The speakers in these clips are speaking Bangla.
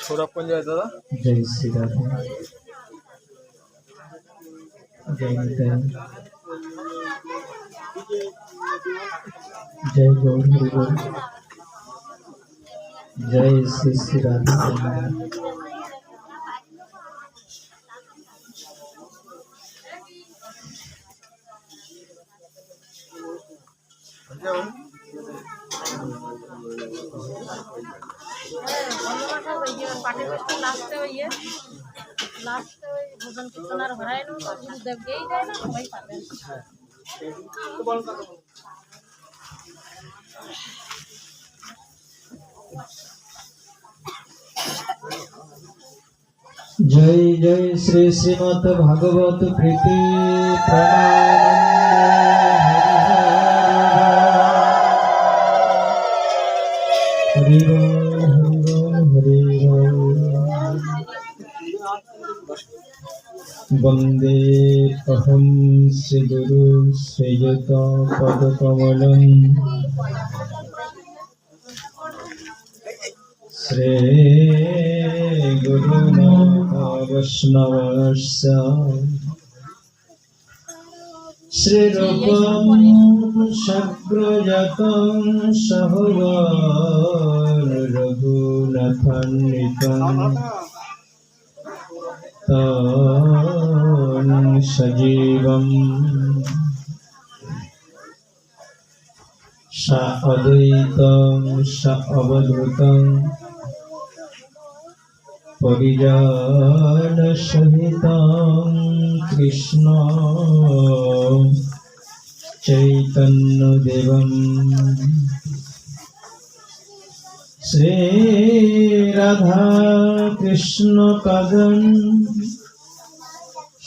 সৌরভ কোন জায়গায় দাদা? जय श्री राधे। जय निताई। जय गौर हरिगौर। जय श्री श्री राधे। ভোজন কীর্তন আর হরায় না, গুরুদেব গেই যায় না, সবাই পাবেন। जय जय श्री श्रीमद् भागवत प्रीति हरि वंदे अहं श्री गुरु श्रीयुत पदकमलं श्री गुरुनाथ वैष्णवस्य श्रीरूपं सग्रजातं सहगण रघुनाथान्वितं तं सजीवं स अद्वैतं स अवधूतं परिजन सहितं कृष्ण चैतन्य देवं श्री राधा कृष्ण पदं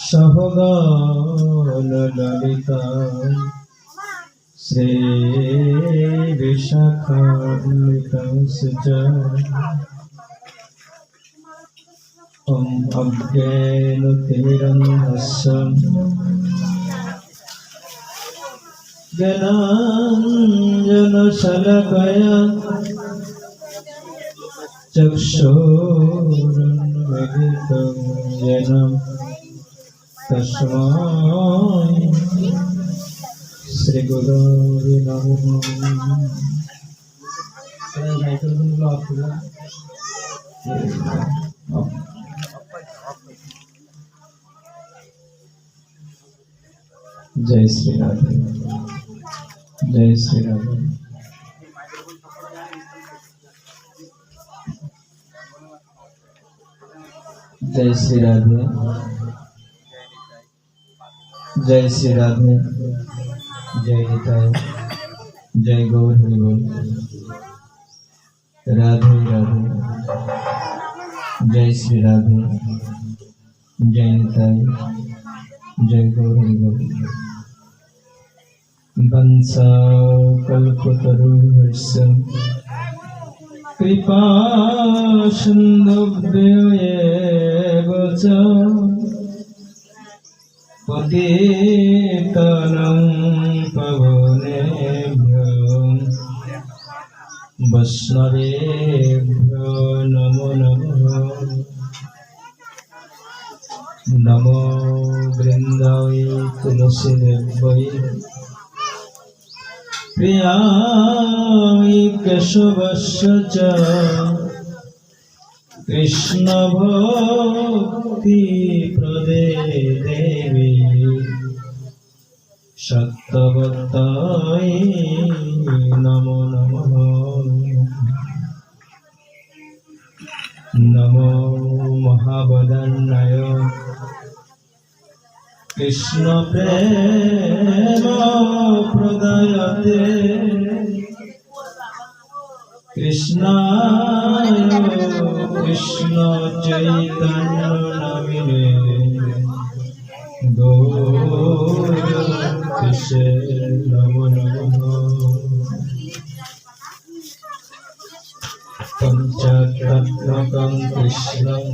सहगण ललिता श्री विशाखान्वितंश्च ओम अज्ञानतिमिरन्धस्य ज्ञानाञ्जनशलाकया चक्षुरुन्मीलितं येन तस्मै श्रीगुरवे नमः। जय श्री राधे। जय श्री राधे। जय श्री राधे। जय श्री राधे। जय निताई। जय गौर हरिगौर। राधे राधे। जय श्री राधे। जय निताई। जय गौर हरिगौर। वंशा कल्पतरुर्भस्य कृपा सिन्धुभ्येव च पतितानां पावनेभ्यो वैष्णवेभ्यो नमो नमः। नमो वृन्दाय तुलसीदेव्यै प्रियाय केशवस्य च कृष्ण भक्ति प्रदे देवी सत्यवताय नमो नमः। नमो महावदन्नाय कृष्ण प्रेम प्रदायते कृष्णाय कृष्ण चैतन्य नामिने गौरक्षे नमो नमः। पंचतत्त्वकं कृष्णं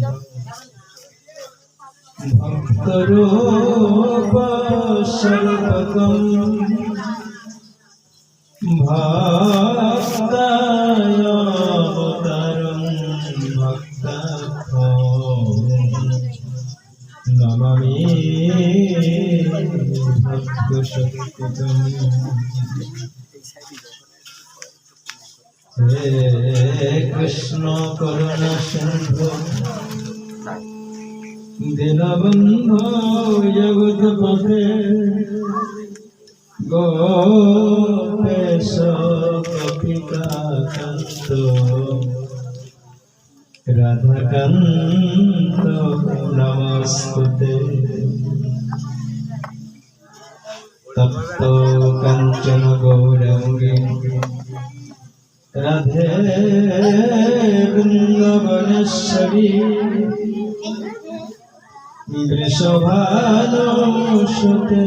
ভক্তরূপ স্বরূপকম ভক্তাবতারং ভক্তাখ্যম নমামি ভক্তশক্তিতম। হে কৃষ্ণ করুণা সিন্ধু দীনবন্ধু জগৎপতে গোপেশ গোপিকাকান্ত রাধাকান্ত নমস্তুতে। তপ্ত কাঞ্চন গৌরাঙ্গী রাধে বৃন্দাবনেশ্বরী বৃষভানুসুতে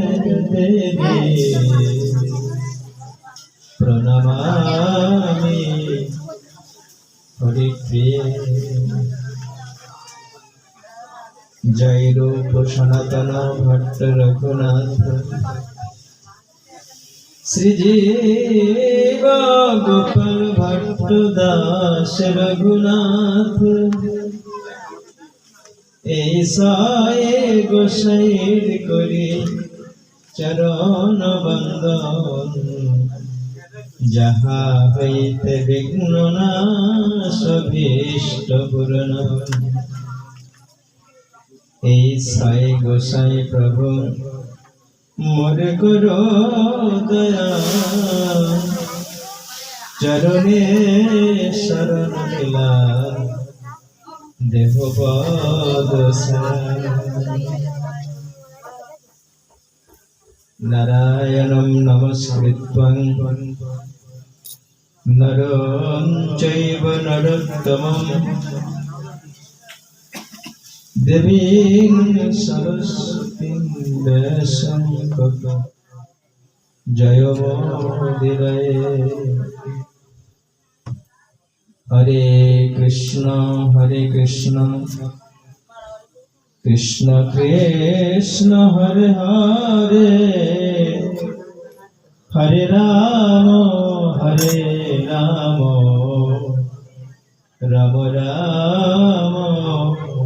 দেবী প্রণমামি হরিপ্রিয়ে। জয় রূপ সনাতন ভট্ট রঘুনাথ শ্রীজীব গোপাল ভট্ট দাস রঘুনাথ। এই সায়ে গোসাইর করি চরণ বন্দন, যাহা হইতে বিঘ্ন নাশ ভীষ্ট পূরণ। এই সাই গোসাই প্রভু মোর করো দয়া, চরণে শরণ মিলা দেহ পদ নারায়ণং নমস্কৃত্যং নরং চৈব নরোত্তমং দেবীং সরস্বতীং ব্যাসং ততো জয়মোদিরয়ে। হরে কৃষ্ণ কৃষ্ণ কৃষ্ণ হরে হরে, হরে রাম রাম রাম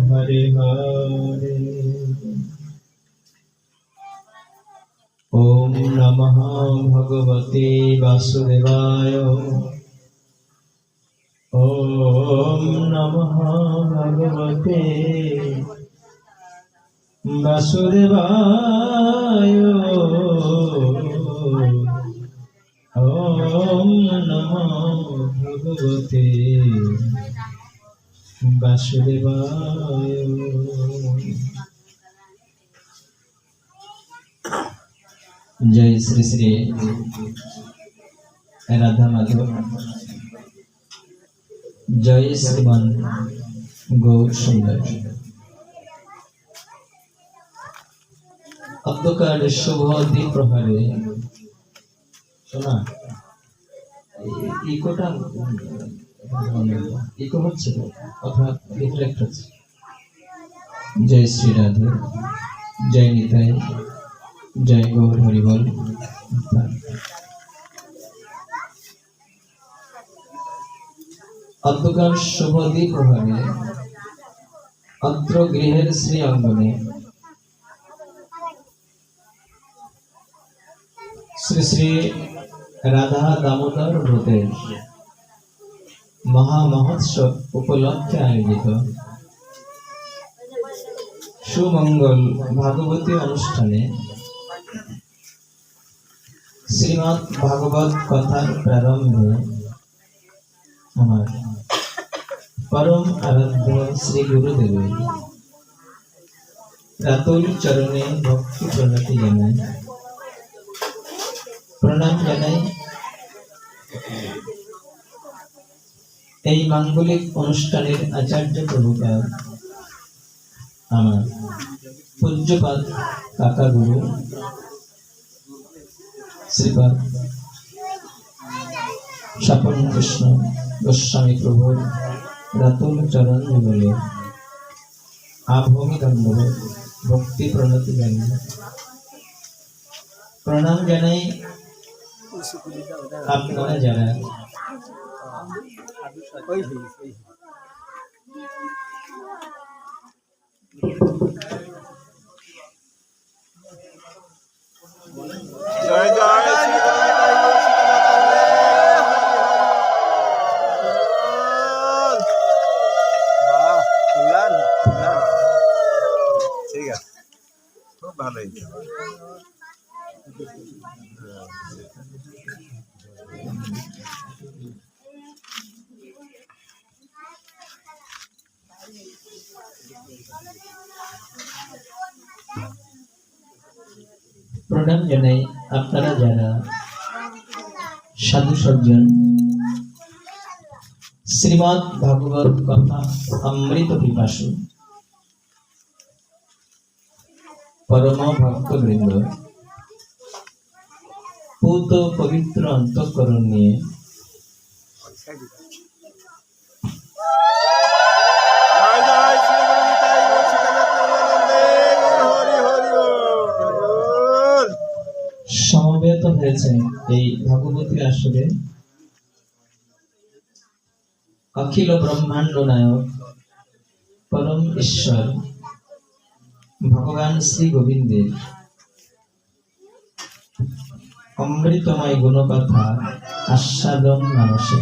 হরে হরে। ওম নমঃ ভগবতে বাসুদেবায়। ওম নমঃ ভগবতে বাসুদেবায়। ওম নমঃ ভগবতে বাসুদেবায়। জয় শ্রী শ্রী রাধা মাধব, জয় শ্রীমান গৌর সুন্দর। অন্ধকার শুভ দ্বিপ্রহরে শোনা ইকোটা ইকো হচ্ছে তো, কথা রিফ্লেক্ট হচ্ছে। জয় শ্রী রাধে, জয় নিতাই, জয় গৌর হরিবল। অন্ধকার শুভ দ্বিপ্রহরে অত্র গৃহের শ্রী অঙ্গনে শ্রী শ্রী রাধা দামোদর ব্রতের মহা মহোৎসব উপলক্ষে আয়োজিত সুমঙ্গল ভাগবতী অনুষ্ঠানে শ্রীমৎ ভাগবত কথার প্রারম্ভে আমার পরম আরাধ্য শ্রী গুরুদেবের রাতুল চরণে ভক্তি প্রণতি জানাই, প্রণাম জানাই। এই মাঙ্গলিক অনুষ্ঠানের আচার্য প্রভুপাদ আমার পূজ্যপাদ কাকা গুরু শ্রীপাদ স্বপন কৃষ্ণ গোস্বামী প্রভুর রাতুল চরণ যুগলে আভূমি দণ্ডবোধ ভক্তি প্রণতি জানিয়ে প্রণাম জানাই আপনারা যারা জয় জয় ঠিক আছে, খুব ভালো হয়েছে। প্রণাম জানাই আপনারা যারা সাধু সজ্জন শ্রীমৎ ভাগবত কথা অমৃত পিপাসু পরম ভক্ত বৃন্দ পূত পবিত্র অন্তঃকরণ নিয়ে জয় জয় শ্রী গুরু নিতাই গৌর সীতানাথ প্রেমানন্দে হরি হরি বল। সমবেত হয়েছেন এই ভগবতী আসরে অখিল ব্রহ্মাণ্ড নায়ক পরম ঈশ্বর ভগবান শ্রী গোবিন্দের অমৃতময় গুণকথা আস্বাদন মানসে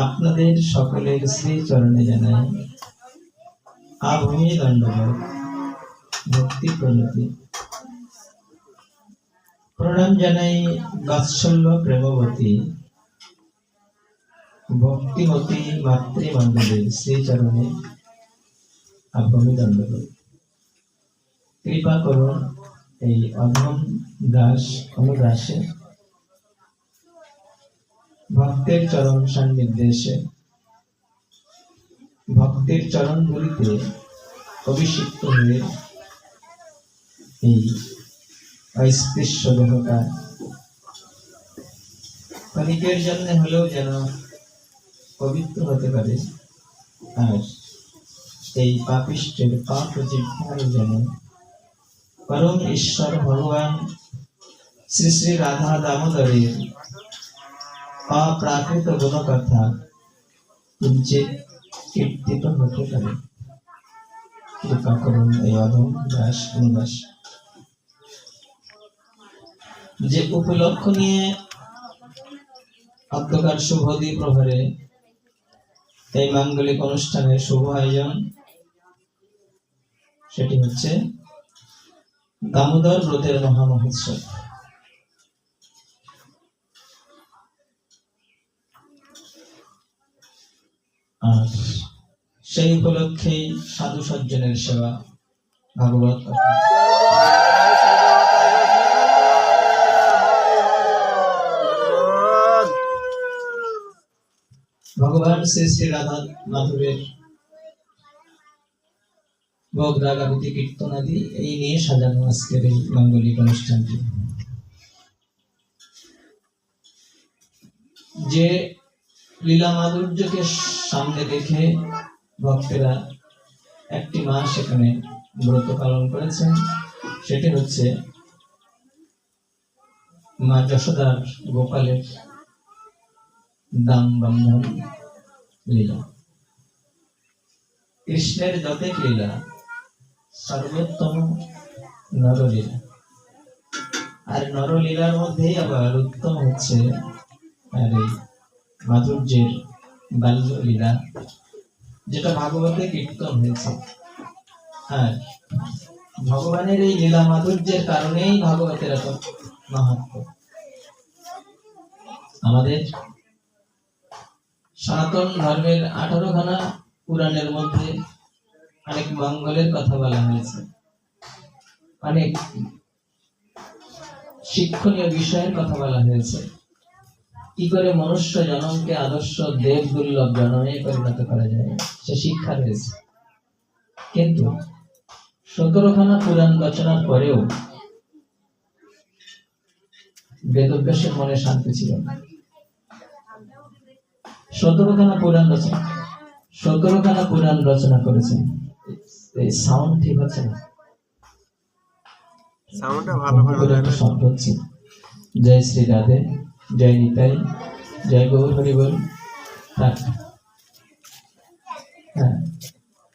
আপনাদের সকলের শ্রী চরণে জানাই আভূমি দণ্ডবোধ ভক্তি প্রণতি প্রণাম জানাই বাৎসল্য প্রেমবতী ভক্তিমতী মাতৃমণ্ডলের শ্রী চরণে আভূমি দণ্ডবোধ। কৃপা করুন এই অধম দাস অনুদাসে ভক্তের চরণ সান্নিধ্যে ভক্তের চরণ গুলিতে অভিষিক্ত হয়ে এই অস্পৃশ্য দেহটা ক্ষণিকের জন্য হলেও যেন পবিত্র হতে পারে, আর এই পাপিষ্টের পাপ জিহ্বার যেন পরম ঈশ্বর ভগবান শ্রী শ্রী রাধা দামোদরের অপ্রাকৃত গুণকথা কিঞ্চিত কীর্তিত হতে পারে। কৃপা করুন এই অধম দাস অনুদাস। যে উপলক্ষ নিয়ে অন্ধকার শুভ দ্বিপ্রহরে এই মাঙ্গলিক অনুষ্ঠানের শুভ আয়োজন, সেটি হচ্ছে দামোদর ব্রতের মহামহোৎসব। আর সেই উপলক্ষেই সাধু সজ্জনের সেবা ভাগবত কথা। ভগবান শ্রী শ্রী রাধা মাধবের ভোগ রাগ আবৃত্তি কীর্তন আদি এই নিয়ে সাজানো আজকের এই মাঙ্গলিক অনুষ্ঠানটি। যে লীলা মাধুর্যকে সামনে রেখে ভক্তেরা একটি মাস এখানে ব্রত পালন করেছেন, সেটি হচ্ছে মা যশোদার গোপালের দাম বন্ধন লীলা। কৃষ্ণের যতেক লীলা সর্বোত্তম নরলীলা, আর নরলীলার মধ্যেই আবার উত্তম হচ্ছে আর এই মাধুর্যের বাল্য লীলা, যেটা ভাগবতে কীর্তন হয়েছে। আর ভগবানের এই লীলা মাধুর্যের কারণেই ভাগবতের এত মাহাত্ম্য। আমাদের সনাতন ধর্মের 18 খানা পুরাণের মধ্যে অনেক মঙ্গলের কথা বলা হয়েছে, অনেক শিক্ষণীয় বিষয়ের কথা বলা হয়েছে। কি করে মনুষ্য জনমকে আদর্শ দেব দুর্লভ জনমে পরিণত করা যায়, সে শিক্ষা রয়েছে। কিন্তু 17 খানা পুরাণ রচনার পরেও বেদব্যাসের মনে শান্তি ছিল না। 17 খানা পুরাণ রচনা, 17খানা পুরাণ রচনা করেছেন। এই সাউন্ড ঠিক হচ্ছে না, সাউন্ডটা ভালো করে একটা শব্দ হচ্ছে। জয় শ্রী রাধে, জয় নিতাই, জয় গৌর হরি বল। হ্যাঁ,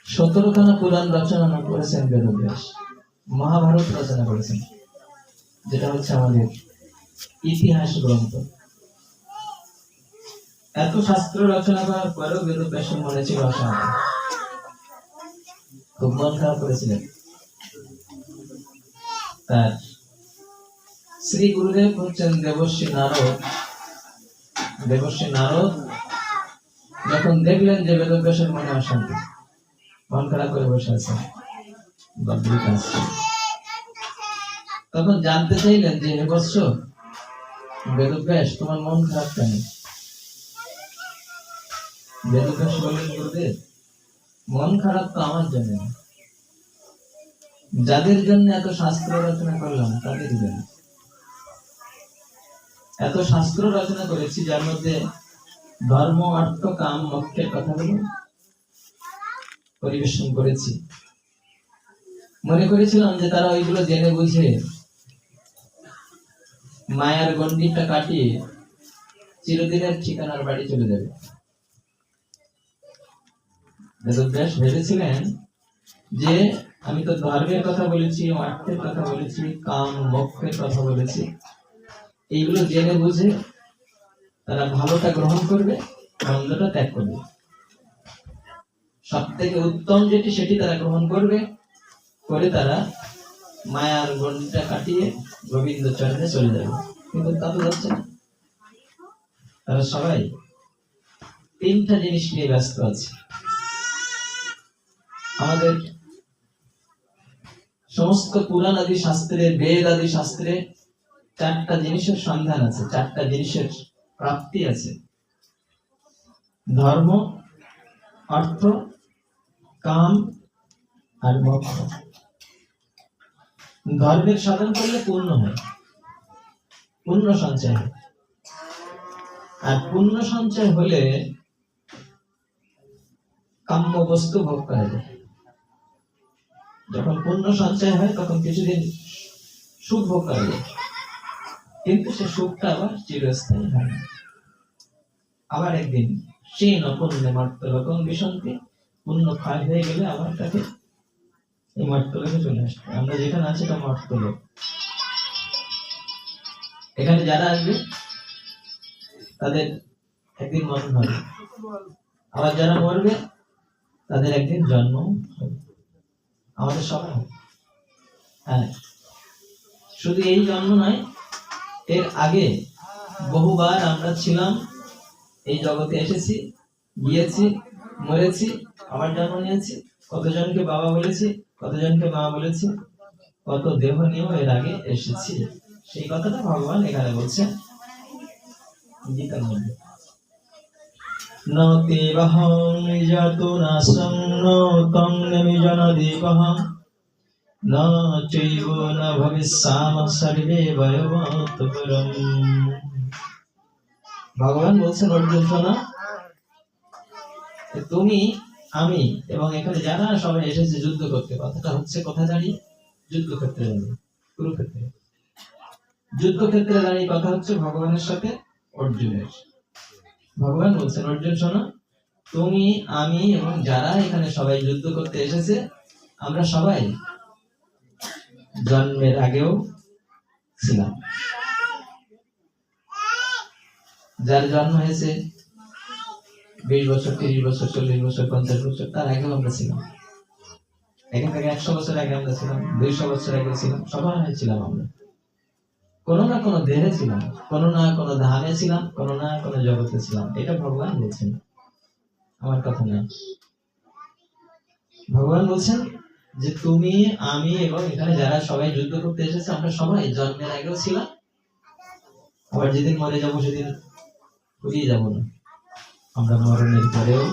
17খানা পুরাণ রচনা করেছেন বেদব্যাস। মহাভারত রচনা করেছেন, যেটা হচ্ছে আমাদের ইতিহাস গ্রন্থ। এত শাস্ত্র রচনা করার পরেও বেদব্যাসের মনে ছিল অশান্তি, খুব মন খারাপ করেছিলেন। তার শ্রী গুরুদেব হচ্ছেন দেবর্ষি নারদ। দেবর্ষি নারদ যখন দেখলেন যে বেদব্যাসের মনে অশান্তি, মন খারাপ করে বসে আছে, তখন জানতে চাইলেন যে হে বৎস বেদব্যাস, তোমার মন খারাপ কেন? বেদব্যাস বললেন, গুরুদেব, মন খারাপ তো আমার জন্য না, যাদের জন্য এত শাস্ত্র রচনা করলাম তাদের জন্য। এত শাস্ত্র রচনা করেছি যার মধ্যে ধর্ম, অর্থ, কাম, মোক্ষের কথাগুলো পরিবেশন করেছি। মনে করেছিলাম যে তারা ওইগুলো জেনে বুঝে মায়ার গণ্ডিটা কাটিয়ে চিরদিনের ঠিকানার বাড়ি চলে যাবে। বেদব্যাস ভেবেছিলেন যে আমি তো ধর্মের কথা বলেছি, অর্থের কথা বলেছি, কাম, মোক্ষের কথা বলেছি, এইগুলো জেনে বুঝে তারা ভালোটা গ্রহণ করবে, মন্দটা ত্যাগ করবে। সব থেকে উত্তম যেটি সেটি তারা গ্রহণ করবে, করে তারা মায়ার গণ্ডিটা কাটিয়ে গোবিন্দ চরণে চলে যাবে। কিন্তু তা তো যাচ্ছে না। তারা সবাই তিনটা জিনিস নিয়ে ব্যস্ত আছে। আমাদের সমস্ত পুরাণ আদি শাস্ত্রে, বেদ আদি শাস্ত্রে চারটা জিনিসের সন্ধান আছে, চারটা জিনিসের প্রাপ্তি আছে: ধর্ম, অর্থ, কাম আর মোক্ষ। ধর্মের সাধন করলে পূর্ণ হয়, পুণ্য সঞ্চয় হয়। আর পুণ্য সঞ্চয় হলে কাম্য বস্তু ভোগ করা যায়। যখন পুণ্য সঞ্চয় হয় তখন কিছুদিন সুখ ভোগ করা যায়, কিন্তু সে সুখটা আবার চিরস্থায়ী হয় না। আবার একদিন সেই নপুণ্যে মর্তলোকং বিশন্তি, পুণ্য ক্ষয় হয়ে গেলে আবার তাকে এই মর্তলোকে চলে আসবে। আমরা যেখানে আছি এটা মর্তলোক। এখানে যারা আসবে তাদের একদিন মরণ হবে, আবার যারা মরবে তাদের একদিন জন্ম হবে। আমাদের সবাই হবে। হ্যাঁ, শুধু এই জন্ম নয়, এর আগে বহুবার আমরা ছিলাম, এই জগতে এসেছি, গিয়েছি, মরেছি, আবার জন্ম নিয়েছি। কতজনকে বাবা বলেছি, কতজনকে মা বলেছি, কত দেহ নিয়েও এর আগে এসেছি। সেই কথাটা ভগবান এখানে বলছেন গীতার মধ্যে। নতে বহং নিজাতু নাসং নতং নিজনদীপহং ন চৈব ন ভবিষ্যাম সর্বে বয়বতপরম। ভগবান বলছেন, অর্জুন শোনো, তুমি, আমি এবং এখানে যারা সবাই এসেছে যুদ্ধ করতে, কথাটা হচ্ছে কোথায় দাঁড়িয়ে? যুদ্ধক্ষেত্রে দাঁড়িয়ে, কুরুক্ষেত্রে। যুদ্ধক্ষেত্রে দাঁড়িয়ে কথা হচ্ছে ভগবানের সাথে অর্জুনের। ভগবান বলছেন, অর্জুন শোনো, তুমি, আমি এবং যারা এখানে সবাই যুদ্ধ করতে এসেছে, আমরা সবাই জন্মের আগেও ছিলাম। যার জন্ম হয়েছে 20 বছর, 30 বছর, 40 বছর, 50 বছর, তার আগেও আমরা ছিলাম। এখান থেকে 100 বছর আগে আমরা ছিলাম, 200 বছর আগে ছিলাম, সবাই ছিলাম আমরা। কোনো না কোনো দেহে ছিলাম, কোনো না কোনো ধামে ছিলাম, কোনো না কোনো জগতে ছিলাম। এটা ভগবান বলছেন, আমার কথা না। ভগবান বলছেন যে তুমি, আমি এবং এখানে যারা সবাই যুদ্ধ করতে এসেছে, আমরা সবাই জন্মের আগেও ছিলাম, আবার যেদিন মরে যাবো সেদিন ফুরিয়ে যাবো না, আমরা মরণের পরেও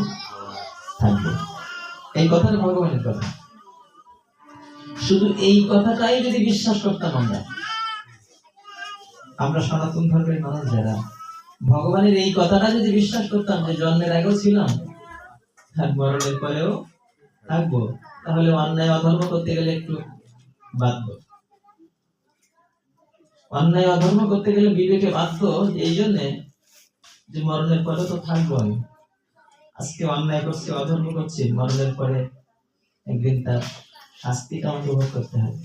থাকবো। এই কথাটা ভগবানের কথা। শুধু এই কথাটাই যদি বিশ্বাস করতাম আমরা সনাতন ধর্মের মানুষ যারা, ভগবানের এই কথাটা যদি বিশ্বাস করতাম যে জন্মের আগেও ছিলাম, আর মরণের পরেও থাকবো, তাহলে অন্যায় অধর্ম করতে গেলে একটু বাধ্য। অন্যায় অধর্ম করতে গেলে বিবেকে বাধ্য, এই জন্যে যে মরণের পরে তো থাকবো আমি। আজকে অন্যায় করছি, অধর্ম করছি, মরণের পরে একদিন তার শাস্তিটা আমাকে ভোগ করতে হবে।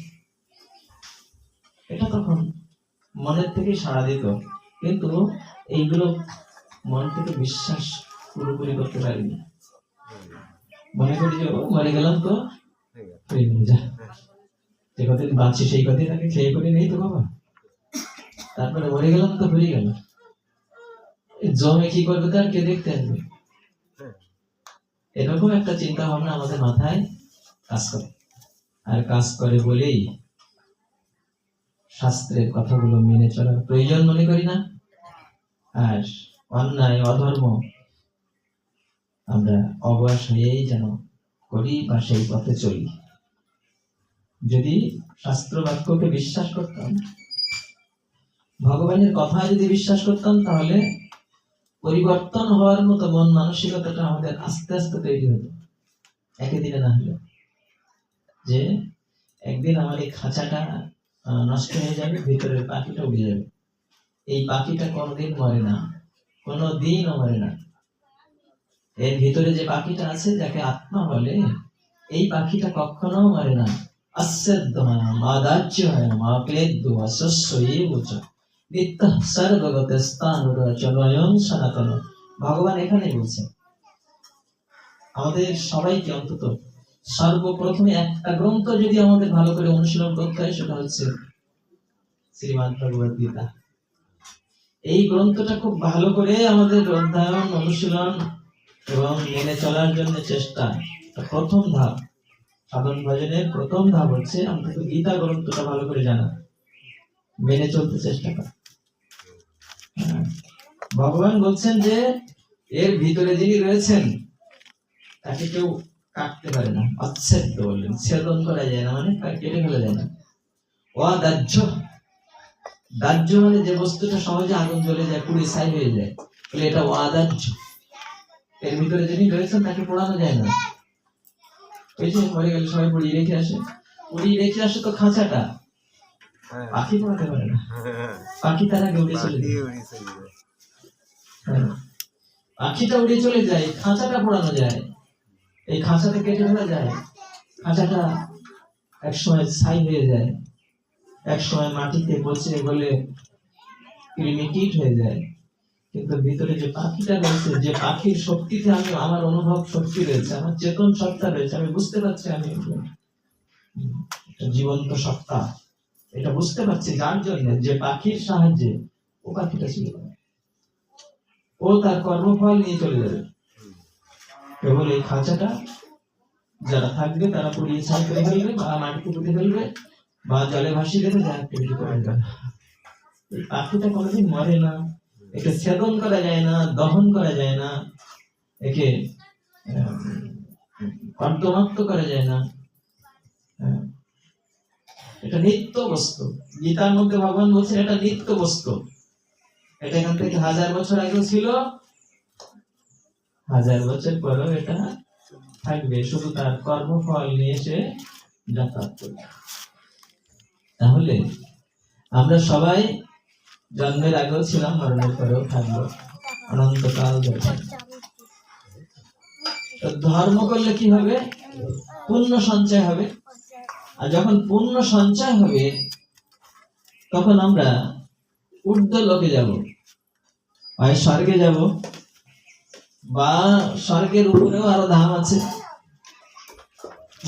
এটা তখন মনের থেকে সাড়া দিত, কিন্তু এইগুলো মন থেকে বিশ্বাস পুরোপুরি করতে পারিনি। মনে করি যে ও মরে গেলাম তো হয়ে গেল, যা যে কদিন বাঁচছি সেই কদিন আগে খেয়ে করে নেই তো বাবা, তারপরে মরে গেলাম তো হয়ে গেল। জমে কি করবে তার কে দেখতে আসবে, এরকম একটা চিন্তা ভাবনা আমাদের মাথায় কাজ করে। আর কাজ করে বলেই শাস্ত্রের কথাগুলো মেনে চলার প্রয়োজন মনে করি না। আর অন্যায় অধর্ম আমরা অবশ হয়েই যেন করি বা সেই পথে চলি। যদি শাস্ত্র বাক্যকে বিশ্বাস করতাম, ভগবানের কথা যদি বিশ্বাস করতাম, তাহলে পরিবর্তন হওয়ার মতো মন মানসিকতাটা আমাদের আস্তে আস্তে তৈরি হতো, একদিনে না হলে। যে একদিন আমার এই খাঁচাটা নষ্ট হয়ে যাবে, ভিতরের পাখিটা উড়ে যাবে। এই পাখিটা কোনোদিন মরে না, কোনোদিনও মরে না। এর ভিতরে যে পাখিটা আছে, যাকে আত্মা বলে, এই পাখিটা কখনো মরে না। অস্যদ্য মা দাহ্য মা ক্লেদ্য অশস্য এবচ নিত্য সর্বগত স্থানুরচনয়ং সনাতন। ভগবান এখানেই বলছেন আমাদের সবাইকে অন্তত সর্বপ্রথমে একটা গ্রন্থ যদি আমাদের ভালো করে অনুশীলন করতে হয়, সেটা হচ্ছে শ্রীমদ্ ভগবদ গীতা। এই গ্রন্থটা খুব ভালো করে আমাদের অধ্যয়ন, অনুশীলন এবং মেনে চলার জন্য চেষ্টা। প্রথম ধাপ, সাধন ভজনের প্রথম ধাপ হচ্ছে অন্তত গীতা গ্রন্থটা ভালো করে জানা, মেনে চলতে চেষ্টা করা। ভগবান বলছেন যে এর ভিতরে যিনি রয়েছেন তাকে কেউ কাটতে পারে না। অচ্ছেদ্য বললেন, ছেদন করা যায় না, মানে কেটে ফেলা যায় না। অদাহ্য, দাহ্য মানে যে বস্তুটা সহজে আগুন জ্বলে যায়, পুড়ে ছাই হয়ে যায়, বলে এটা অদাহ্য। এর ভিতরে যিনি রয়েছেন তাকে পোড়ানো যায় না। ওই যে মরে গেলে সবাই পুড়িয়ে রেখে আসে, পুড়িয়ে রেখে আসে তো খাঁচাটা, পাখি পোড়াতে পারে না। পাখি তার আগে উড়ে চলে যায়, পাখিটা উড়ে চলে যায়, খাঁচাটা পোড়ানো যায়, এই খাঁচাটা কেটে ফেলা যায়, খাঁচাটা একসময় ছাই হয়ে যায়, একসময় মাটিতে পচে গলে কৃমিকীট হয়ে যায়। কিন্তু ভিতরে যে পাখিটা রয়েছে, যে পাখির শক্তিতে আমি, আমার অনুভব শক্তি রয়েছে, আমার চেতন সত্তা রয়েছে, আমি বুঝতে পারছি আমি জীবন্ত সত্তা, এটা বুঝতে পারছি। যার জন্য যে পাখির সাহায্যে ও পাখিটা ছিল, ও তার কর্মফল নিয়ে চলে যাবে। কেবল এই খাঁচাটা যারা থাকবে তারা পুড়িয়ে ছাই করে ফেলবে, বা মাটিতে পুঁতে ফেলবে, বা জলে ভাসিয়ে দেবে, যা একটু করে দেবে। এই পাখিটা কোনোদিন মরে না, একে ছেদন করা যায় না, দহন করা যায় না, একে কর্দমাক্ত করা যায় না। এটা নিত্য বস্তু। গীতার মধ্যে ভগবান বলছেন এটা নিত্য বস্তু। এটা এখান থেকে 1000 বছর আগেও ছিল, 1000 বছর পরেও এটা থাকবে, শুধু তার কর্মফল নিয়ে এসে যাতায়াত করবে। তাহলে আমরা সবাই জন্মের আগেও ছিলাম, মরণের পরেও থাকবো, অনন্তকাল ধরে। ধর্ম করলে কি হবে? পুণ্য সঞ্চয় হবে। আর যখন পুণ্য সঞ্চয় হবে, তখন আমরা ঊর্ধ্ব লোকে যাব, হয় স্বর্গে যাব, বা স্বর্গের উপরেও আরো ধাম আছে,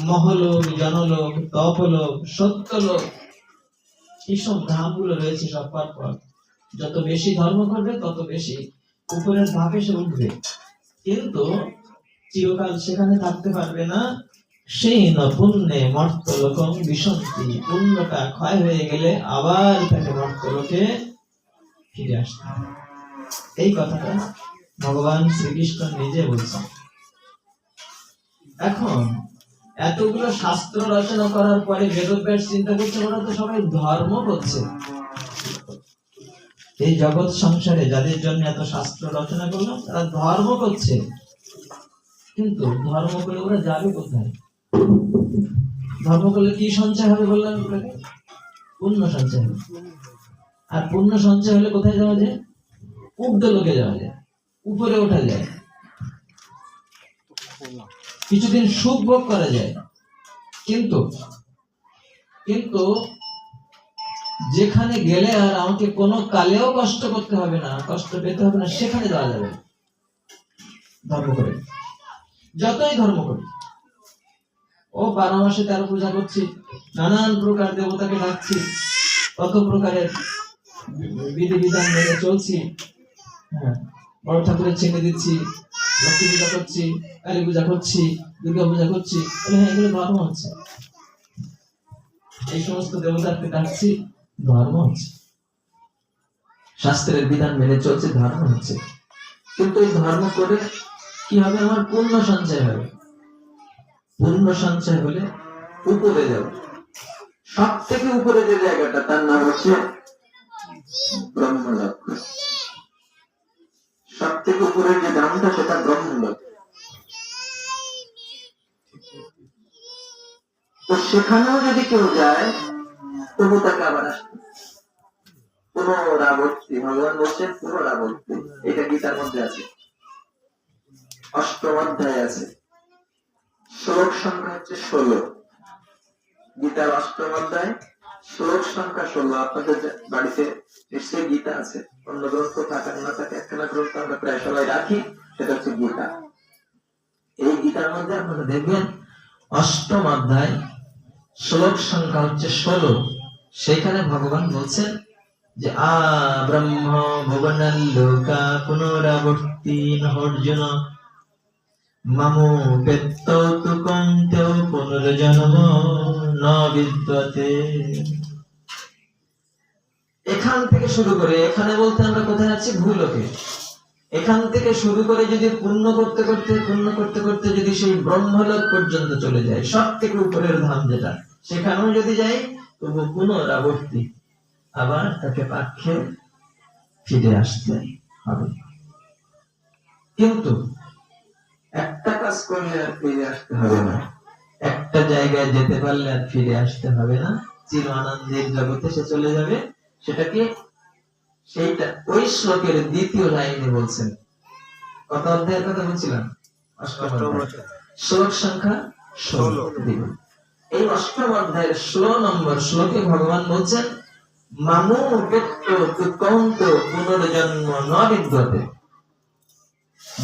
মহলোক, জনলোক, তপলোক, সত্যলোক, এইসব ধামগুলো রয়েছে। সব পর যত বেশি ধর্ম করবে তত বেশি উপরের ধাপে সে উঠবে, কিন্তু চিরকাল সেখানে থাকতে পারবে না। সেই পুণ্যে মর্তলোকং বিশন্তি, পুণ্যটা ক্ষয় হয়ে গেলে আবার তাকে মর্তলোকে ফিরে আসতে হবে। এই কথাটা ভগবান শ্রীকৃষ্ণ নিজে বলছেন। এখন এতগুলো শাস্ত্র রচনা করার পরে বেদব্যাস চিন্তা করছে, ওরা তো সবাই ধর্ম করছে। এই জগৎ সংসারে যাদের জন্য এত শাস্ত্র রচনা করলাম, তারা ধর্ম করছে, কিন্তু ধর্ম করে ওরা যাবে কোথায়? ধর্ম করলে কি সঞ্চয় হবে বললাম আপনাকে? পুণ্য সঞ্চয় হবে। আর পুণ্য সঞ্চয় হলে কোথায় যাওয়া যায়? ঊর্ধ্ব লোকে যাওয়া যায়, উপরে ওঠা যায়, কিছুদিন সুখ ভোগ করা যায়। কিন্তু কিন্তু যেখানে গেলে আর আমাকে কোনো কালেও কষ্ট করতে হবে না, কষ্ট পেতে হবে না, সেখানে যাওয়া যাবে না। ধর্ম করে যতই ধর্ম করি, ও 12 মাসে 13 পূজা করছি, নানান প্রকার দেবতাকে ডাকছি, কত প্রকারের বিধি বিধান মেনে চলছি, হ্যাঁ, বড় ঠাকুরের চিহ্ন দিচ্ছি, লক্ষ্মী পূজা করছি, কালী পূজা করছি, দুর্গা পূজা করছি, হ্যাঁ, এগুলো ধর্ম হচ্ছে। এই সমস্ত দেবতাকে ডাকছি, ধর্ম হচ্ছে। শাস্ত্রের বিধান মেনে চলছে, ধর্ম হচ্ছে। কিন্তু এই ধর্ম করে কি হবে? আমার পুণ্য সঞ্চয় হবে। পুণ্য সঞ্চয় হলে উপরে যাব। সব থেকে উপরে যে জায়গাটা, তার নাম হচ্ছে ব্রহ্মলোক। সব থেকে উপরের যে দামটা, সেটা ব্রহ্মলোক। তো সেখানেও যদি কেউ যায়, তবু তাকে আবার আসতে পুনরাবর্তী। ভগবান বলছেন পুনরাবর্তী। এটা গীতার মধ্যে আছে, 8ম অধ্যায়ে আছে। শ্লোক সংখ্যা হচ্ছে 16। গীতার 8ম অধ্যায়, শ্লোক সংখ্যা 16। আপনাদের বাড়িতে নিশ্চয়ই গীতা আছে, অন্য গ্রন্থ থাকার না থাকে, একখানা গ্রন্থ আমরা প্রায় সবাই রাখি, সেটা হচ্ছে গীতা। এই গীতার মধ্যে আপনারা দেখবেন 8ম অধ্যায়, শ্লোক সংখ্যা হচ্ছে 16। সেখানে ভগবান বলছেন যে ব্রহ্ম ভুবনাল লোকা পুনরাবর্তী অর্জুন মামো পেত্তৌ তু কৌন্তেয় পুনর্জন্ম ন বিদ্যতে। এখান থেকে শুরু করে, এখানে বলতে আমরা কোথায় আছি? ভূলোকে। এখান থেকে শুরু করে যদি পুণ্য করতে করতে যদি সেই ব্রহ্মলোক পর্যন্ত চলে যায়, সব থেকে উপরের ধাম যেটা, সেখানেও যদি যাই, তবু পুনরাবর্তী, আবার তাকে পাক্ষে ফিরে আসতে হবে। কিন্তু একটা কাজ করলে আর ফিরে আসতে হবে না, একটা জায়গায় যেতে পারলে আর ফিরে আসতে হবে না, চির আনন্দের জগতে সে চলে যাবে। সেটা কি? সেইটা ওই শ্লোকের 2য় লাইনে বলছেন। কত অধ্যায়ের কথা বলছিলাম? 8ম অধ্যায়, শ্লোক সংখ্যা 16। এই 8ম অধ্যায়ের 16 নম্বর শ্লোকে ভগবান বলছেন মামু পেত্ত তু কৌন্ত পুনর্জন্ম ন বিদ্যতে।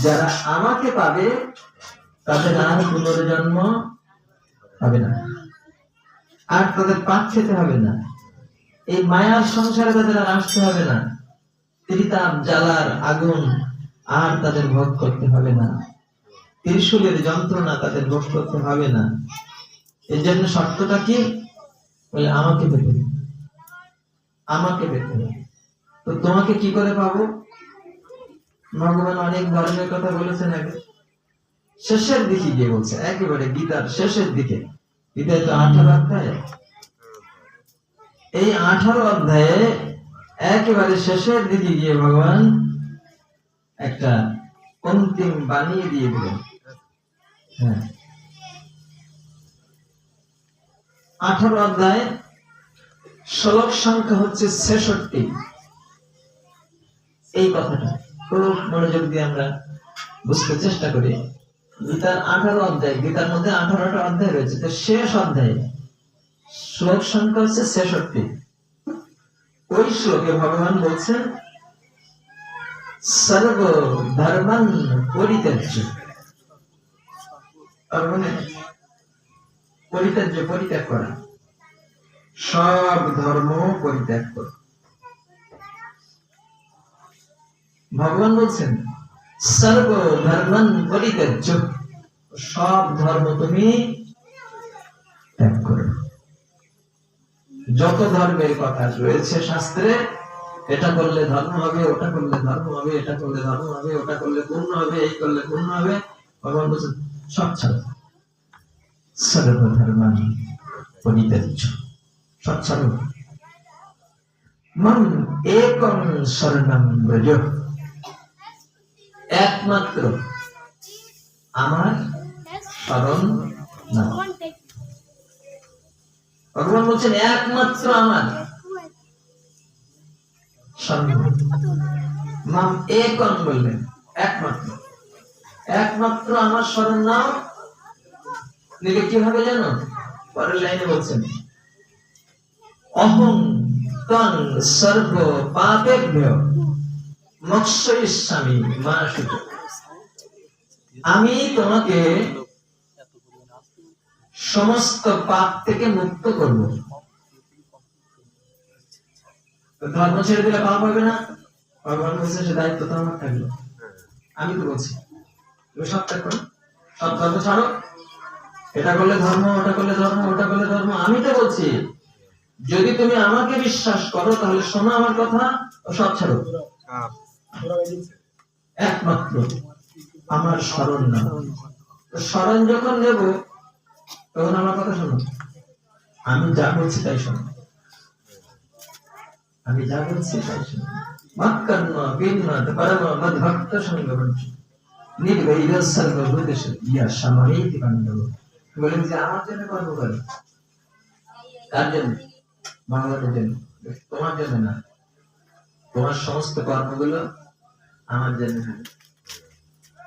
যারা আমাকে পাবে, তাদের আর পুনর্জন্ম হবে না, আর তাদের পাপ খেতে হবে না, এই মায়ার সংসারে তাদের আর আসতে হবে না, ত্রিতাপ জ্বালার আগুন আর তাদের ভোগ করতে হবে না, ত্রিশূলের যন্ত্রণা তাদের ভোগ করতে হবে না। এর জন্য শর্তটা কি? বলে আমাকে পেতে হবে, আমাকে পেতে হবে। তো তোমাকে কি করে পাবো? ভগবান অনেক ধর্মের কথা বলেছেন আগে, শেষের দিকে গিয়ে বলছে, একেবারে গীতার শেষের দিকে। গীতায় তো 18 অধ্যায়, এই 18 অধ্যায়ে একেবারে শেষের দিকে গিয়ে ভগবান একটা অন্তিম বানিয়ে দিয়ে দিলেন। হ্যাঁ, 18 অধ্যায়, শ্লোক সংখ্যা হচ্ছে 66। এই কথাটা খুব মনোযোগ দিয়ে আমরা বুঝতে চেষ্টা করি। গীতার 18 অধ্যায়, গীতার মধ্যে 18টা অধ্যায় রয়েছে, তো শেষ অধ্যায়ে শ্লোক সংখ্যা হচ্ছে 66। ওই শ্লোকে ভগবান বলছেন সর্ব ধর্মান পরিত্যাজ্য। তার মানে পরিত্যাজ্য, পরিত্যাগ করা, সব ধর্ম পরিত্যাগ করা। ভগবান বলছেন সর্ব ধর্মান পরিত্যাজ্য, সব ধর্ম তুমি ত্যাগ করো। যত ধর্মের কথা রয়েছে শাস্ত্রে, এটা করলে ধর্ম হবে, ওটা করলে ধর্ম হবে, এটা করলে ধর্ম হবে, ওটা করলে পূর্ণ হবে, এই করলে পূর্ণ হবে, ভগবান বলছেন সব ছাড়ো, সর্বধর্মান পরিত্যাজ্য, সব ছাড়ো। মাম একং শরণং ব্রজ, একমাত্র আমার স্মরণ নাও। ভগবান বলছেন একমাত্র আমার স্মরণ নাও। মাম একং বললেন, একমাত্র, একমাত্র আমার স্মরণ নাও। নিলে কি হবে জানো? পরের লাইনে বলছেন অহং তং সর্ব পাপেভ্যো মোক্ষয়িষ্যামি মা শুচি। আমি তোমাকে সমস্ত পাপ থেকে মুক্ত করব। ধর্ম ছেড়ে দিলে পাপ হবে না? ভগবান বলছে সে দায়িত্ব তো আমার থাকলো। আমি তো বলছি তুমি সব ত্যাগ করো, সব ধর্ম ছাড়ো, এটা করলে ধর্ম, ওটা করলে ধর্ম, ওটা করলে ধর্ম। আমি তো বলছি যদি তুমি আমাকে বিশ্বাস করো তাহলে শোনো আমার কথা ও সব ছাড়ো। একমাত্র আমার স্মরণ নাও। স্মরণ যখন নেব তখন আমার কথা শোনো, আমি যা বলছি তাই শোনো, আমি যা বলছি তাই শোনো। মৎকর্ম বিন্মত পরম মদ্ভক্ত সঙ্গবঞ্চ নির্বৈর সর্বভূতেষ ইয়া সাময়িতি পাণ্ডব। বলেন যে আমার জন্য কর্ম করো। কার জন্য? ভগবানের জন্য, তোমার জন্য না। তোমার সমস্ত কর্মগুলো আমার জন্য হয়।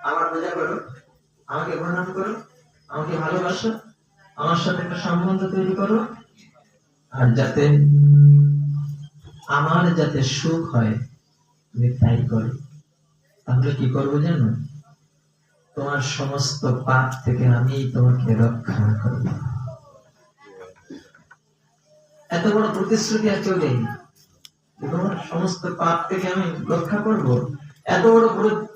আমার পূজা করো, আমাকে প্রণাম করো, আমাকে ভালোবাসো, আমার সাথে একটা সম্বন্ধ তৈরি করো, আর যাতে আমার যাতে সুখ হয় তুমি তাই করো। তাহলে কি করবো জানো? তোমার সমস্ত পাপ থেকে আমি তোমাকে রক্ষা করব। এত বড় প্রতিশ্রুতি আর কেউ দেয়নি। তোমার সমস্ত পাপ থেকে আমি রক্ষা করব, এত বড়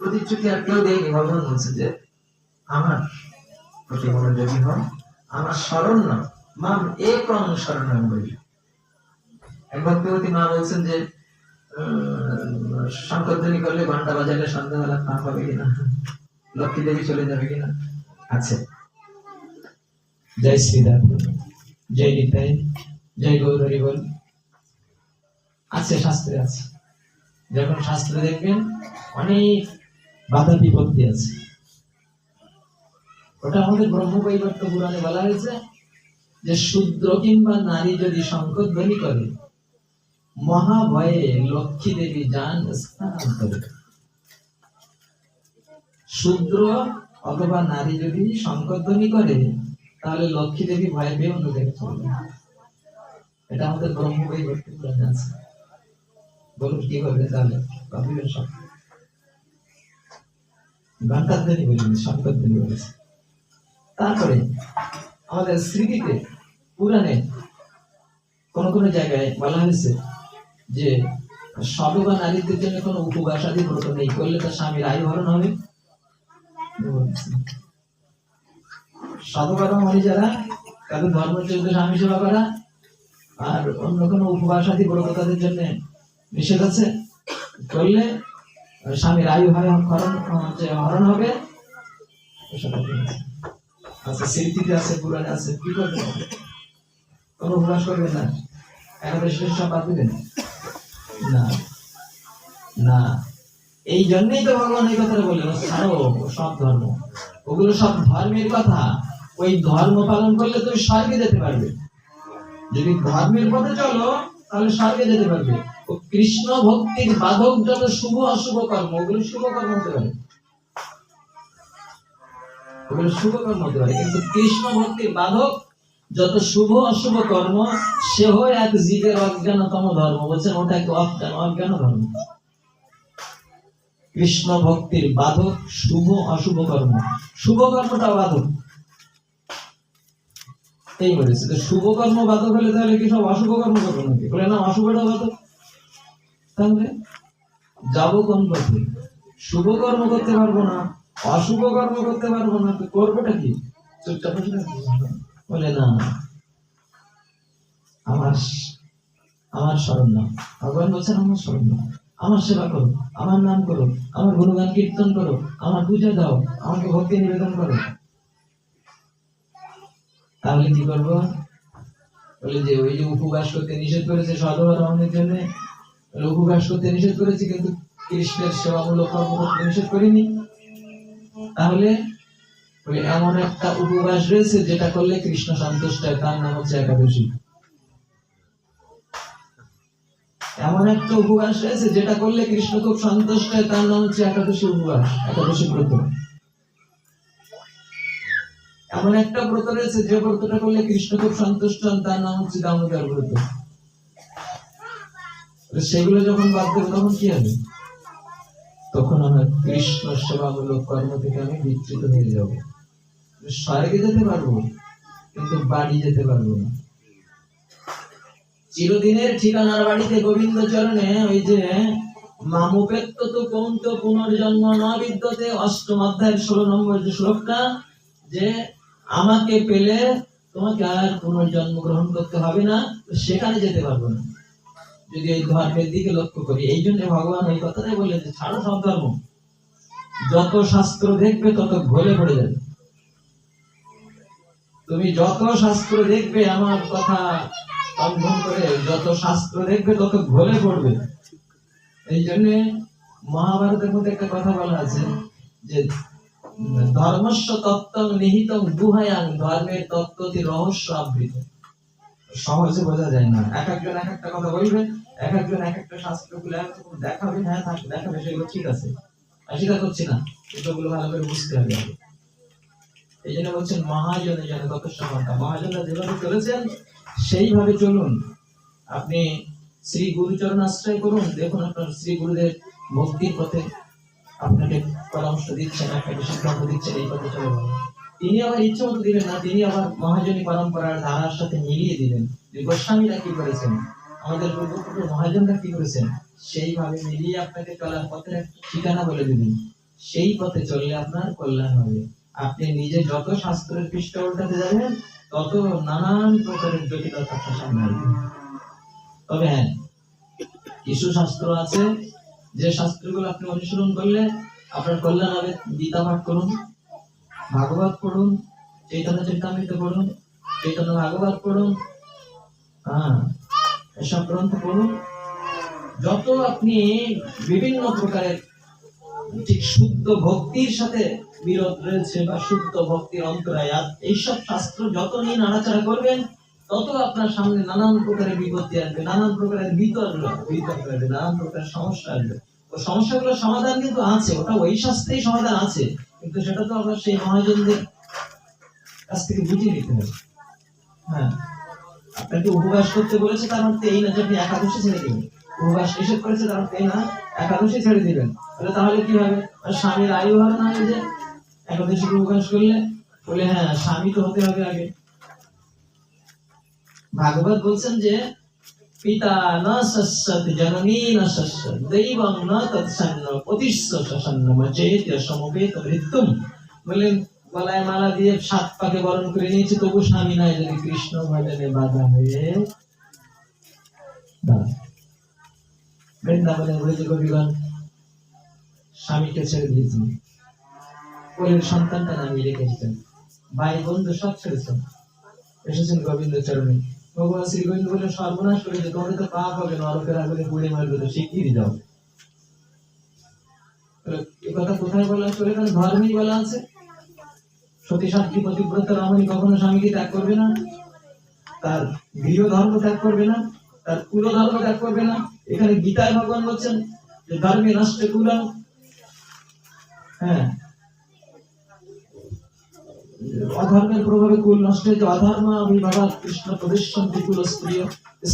প্রতিশ্রুতি আর কেউ দেয়নি। ভগবান বলছে যে আমার প্রতি মনোযোগী হও, আমার স্মরণ নাও। মাম একং শরণং বলি। এক ভক্তবতী মা বলছেন যে শঙ্করধ্বনি করলে, ঘন্টা বাজালে সন্ধ্যাবেলা পাপ হবে কিনা, লক্ষ্মী দেবী চলে যাবে কিনা? আছে। জয় শ্রীরাম, জয় নিতাই, জয় গৌর হরি বল। আছে, শাস্ত্রে আছে। যখন শাস্ত্রে দেখবেন অনেক বাধা বিপত্তি আছে। ওটা আমাদের ব্রহ্মবৈবর্ত পুরাণে বলা হয়েছে যে শূদ্র কিংবা নারী যদি শঙ্খধ্বনি করে মহাভয়ে লক্ষ্মী দেবী যান স্থানান্তরে। শূদ্র অথবা নারী যদি শঙ্খধ্বনি করে তাহলে লক্ষ্মী দেবী ভয় পেয়ে অন্য জায়গায় চলে যায়। এটা আমাদের ব্রহ্মবৈবর্ত পুরাণে আছে। বলুন কি করবে তাহলে? কবির সব ঘণ্টাধ্বনি বলিনি, শঙ্খধ্বনি বলেছে। তারপরে আমাদের স্মৃতিতে পুরাণে কোন কোন জায়গায় বলা হয়েছে যে সধবা নারীদের জন্য কোনো উপবাস আদি ব্রত নেই, করলে তার স্বামীর আয়ু হরণ হবে। সধবা মানে যারা, তাদের ধর্ম চলতে স্বামী সেবা করা, আর অন্য কোনো উপবাস আদি ব্রত তাদের জন্য নিষেধ আছে। করলে স্বামীর আয়ু হরণ হবে। আচ্ছা, স্মৃতিতে আছে, পুরাণে আছে। কি করবে? কোন উপবাস করবেন না, একাদশী সব বাদ দিবেন না, না। এই জন্যই তো ভগবান এই কথাটা বললেন, ছাড়ো সব ধর্ম, ওগুলো সব ধর্মের কথা। ওই ধর্ম পালন করলে তুমি স্বর্গে যেতে পারবে। যদি ধর্মের পথে চলো তাহলে স্বর্গে যেতে পারবে। ও কৃষ্ণ ভক্তির বাধক যত শুভ অশুভ কর্ম, ওগুলো শুভ কর্ম হতে পারে, ওগুলো শুভ কর্ম হতে পারে। কিন্তু কৃষ্ণ ভক্তির বাধক যত শুভ অশুভ কর্ম, সেও এক জীবের অজ্ঞানতম ধর্ম। বলছেন ওটা একটু অজ্ঞান ধর্ম। কৃষ্ণ ভক্তির বাধক শুভ অশুভ কর্ম, শুভ কর্মটা বাধক। এই বলেছে যে শুভ কর্ম বাধক হলে তাহলে কি সব অশুভ কর্ম করবো নাকি? বলে না, অশুভটা বাধক। তাহলে যাবো কোন পথে? শুভ কর্ম করতে পারবো না, অশুভ কর্ম করতে পারবো না, তো করবোটা কি? চুপচাপ বলে না, আমার স্মরণ নাও। ভগবান বলছেন আমার স্মরণ নাও, আমার সেবা করো, আমার নাম করো, আমার গুণগান কীর্তন করো, আমার পূজা দাও, আমাকে ভক্তি নিবেদন করো। তাহলে কি করবো? বলে যে ওই যে উপবাস করতে নিষেধ করেছে সধবা রমণীর জন্য, উপবাস করতে নিষেধ করেছে, কিন্তু কৃষ্ণের সেবামূলক কর্ম করতে নিষেধ করিনি। তাহলে ওই এমন একটা উপবাস রয়েছে যেটা করলে কৃষ্ণ সন্তুষ্ট হয়, তার নাম হচ্ছে একাদশী। এমন একটা উপবাস রয়েছে যেটা করলে কৃষ্ণ খুব সন্তুষ্ট হয়, তার নাম হচ্ছে একাদশী উপবাস, একাদশী ব্রত। এমন একটা ব্রত রয়েছে যে ব্রতটা করলে কৃষ্ণ খুব সন্তুষ্ট হন, তার নাম হচ্ছে দামোদর ব্রত। সেগুলো যখন বাদ দেবো তখন কি হবে? তখন আমার কৃষ্ণ সেবামূলক কর্ম থেকে আমি বিচ্যুত হয়ে যাব। স্বর্গে যেতে পারবো কিন্তু বাড়ি যেতে পারবো না। চিরদিনের ঠিকানার বাড়িতে গোবিন্দ চরণে ওই যে মামুপেত্য তো কৌন্ত পুনর্জন্ম ন বিদ্যতে, অষ্টম অধ্যায়ের 16 নম্বর যে শ্লোকটা, যে আমাকে পেলে তোমাকে আর পুনর্জন্ম গ্রহণ করতে হবে না, সেখানে যেতে পারবো না যদি এই ধর্মের দিকে লক্ষ্য করি। এই জন্য ভগবান এই কথাটাই বলে যে ছাড়ো সব ধর্ম, যত শাস্ত্র দেখবে তত ঘোলে পড়ে যাবে। তুমি যত শাস্ত্র দেখবে আমার কথা লঙ্ঘন করে, যত শাস্ত্র দেখবে তত ঘোলে পড়বে। এই জন্য মহাভারতের মধ্যে একটা কথা বলা আছে যে ধর্মস্য তত্ত্বং নিহিতং গুহায়াং, ধর্মের তত্ত্বটি রহস্য আবৃত। সহজে বোঝা যায় না, এক একজন এক একটা কথা বলবে, এক একজন এক একটা শাস্ত্র গুলো দেখাবে, হ্যাঁ দেখাবে, সেগুলো ঠিক আছে, অস্বীকার করছি না, কিন্তু ওগুলো ভালো করে বুঝতে হবে। এই জন্য বলছেন মহাজনে যেন তপস্যা, মহাজনরা যেভাবে চলেছেন সেইভাবে চলুন। আপনি শ্রী গুরুচরণ আশ্রয় করুন, দেখুন আপনার শ্রী গুরুদেব ভক্তির পথে আপনাকে পরামর্শ দিচ্ছেন, আপনাকে সিদ্ধান্ত দিচ্ছেন এই পথে চলে যাবেন। তিনি আবার ইচ্ছে মতো দিবেন না, তিনি আবার মহাজনী পরম্পরার ধারার সাথে মিলিয়ে দিবেন। গোস্বামীরা কি করেছেন, আমাদের পূর্বপুরুষ মহাজনরা কি করেছেন, সেইভাবে মিলিয়ে আপনাকে চলার পথের একটা ঠিকানা বলে দিবেন। সেই পথে চললে আপনার কল্যাণ হবে। আপনি নিজে যত শাস্ত্রের পৃষ্ঠা উল্টাতে যাবেন তত নানান প্রকারের জটিলতা আপনার সামনে আসবে। তবে হ্যাঁ, কিছু শাস্ত্র আছে যে শাস্ত্রগুলো আপনি অনুসরণ করলে আপনার কল্যাণ হবে। গীতা পাঠ করুন, ভাগবত পড়ুন, চৈতন্য চরিতামৃত পড়ুন, চৈতন্য ভাগবত পড়ুন, এসব গ্রন্থ পড়ুন। যত আপনি বিভিন্ন প্রকারের ঠিক শুদ্ধ ভক্তির সাথে বিরোধ রয়েছে বা শুদ্ধ ভক্তির অন্তরায়াত, এইসব শাস্ত্র যত নিয়ে নাড়াচাড়া করবেন তত আপনার সামনে নানান প্রকারের বিপত্তি আসবে, নানান প্রকারের বিতর্ক আসবে, নানান প্রকারের সমস্যা আসবে। ও সমস্যাগুলোর সমাধান কিন্তু আছে, ওটা ওই শাস্ত্রেই সমাধান আছে, কিন্তু সেটা তো আবার সেই মহাজনদের কাছ থেকে বুঝে নিতে হবে। হ্যাঁ, আপনাকে উপবাস করতে বলেছে তার অর্থ এই না যে আপনি একাদশী ছেড়ে দিবেন। উপবাস নিষেধ করেছে তার অর্থ এই না একাদশী ছেড়ে দিবেন। তাহলে কি হবে? স্বামীর আয়ু হবে না যে একাদশী উপবাস করলে? বলে হ্যাঁ, স্বামী তো হতে হবে আগে। ভাগবত বলছেন যে পিতা না সস্যত জননী না সস্যত দৈবং না তৎসন্ন পতিষ্ঠ সসন্ন মচেত সমবেত মৃত্যুম। বললেন গলায় মালা দিয়ে 7 পাকে বরণ করে নিয়েছে, তবু স্বামী নাই, যদি কৃষ্ণ ভজনে বাধা হয়ে বৃন্দাবনের ব্রজ গোপীগণ স্বামীকে ছেড়ে দিয়েছেন, কোলের সন্তানটা নামিয়ে রেখেছেন, ভাই বন্ধু সব ছেড়েছেন, এসেছেন গোবিন্দ চরণে। ভগবান শ্রী গোবিন্দ বলে সর্বনাশ করেছে, তোমাদের তো পাপ হবে, নরকের আগুনে পুড়ে মারবে, তো শিগগিরই যাও। এই কথা কোথায় বলা আছে? এখানে ধর্মেই বলা আছে। সতী সাধ্বী পতিব্রতা রমণী কখনো স্বামীকে ত্যাগ করবে না, তার গৃহ ধর্ম ত্যাগ করবে না, তার কুল ধর্ম ত্যাগ করবে না। এখানে গীতায় ভগবান বলছেন যে ধর্মে নষ্ট কুলম। হ্যাঁ, অধর্মের প্রভাবে কুল নষ্ট হয়েছে। অধর্ম অভিভাবক কৃষ্ণ প্রবেশন্তি কুল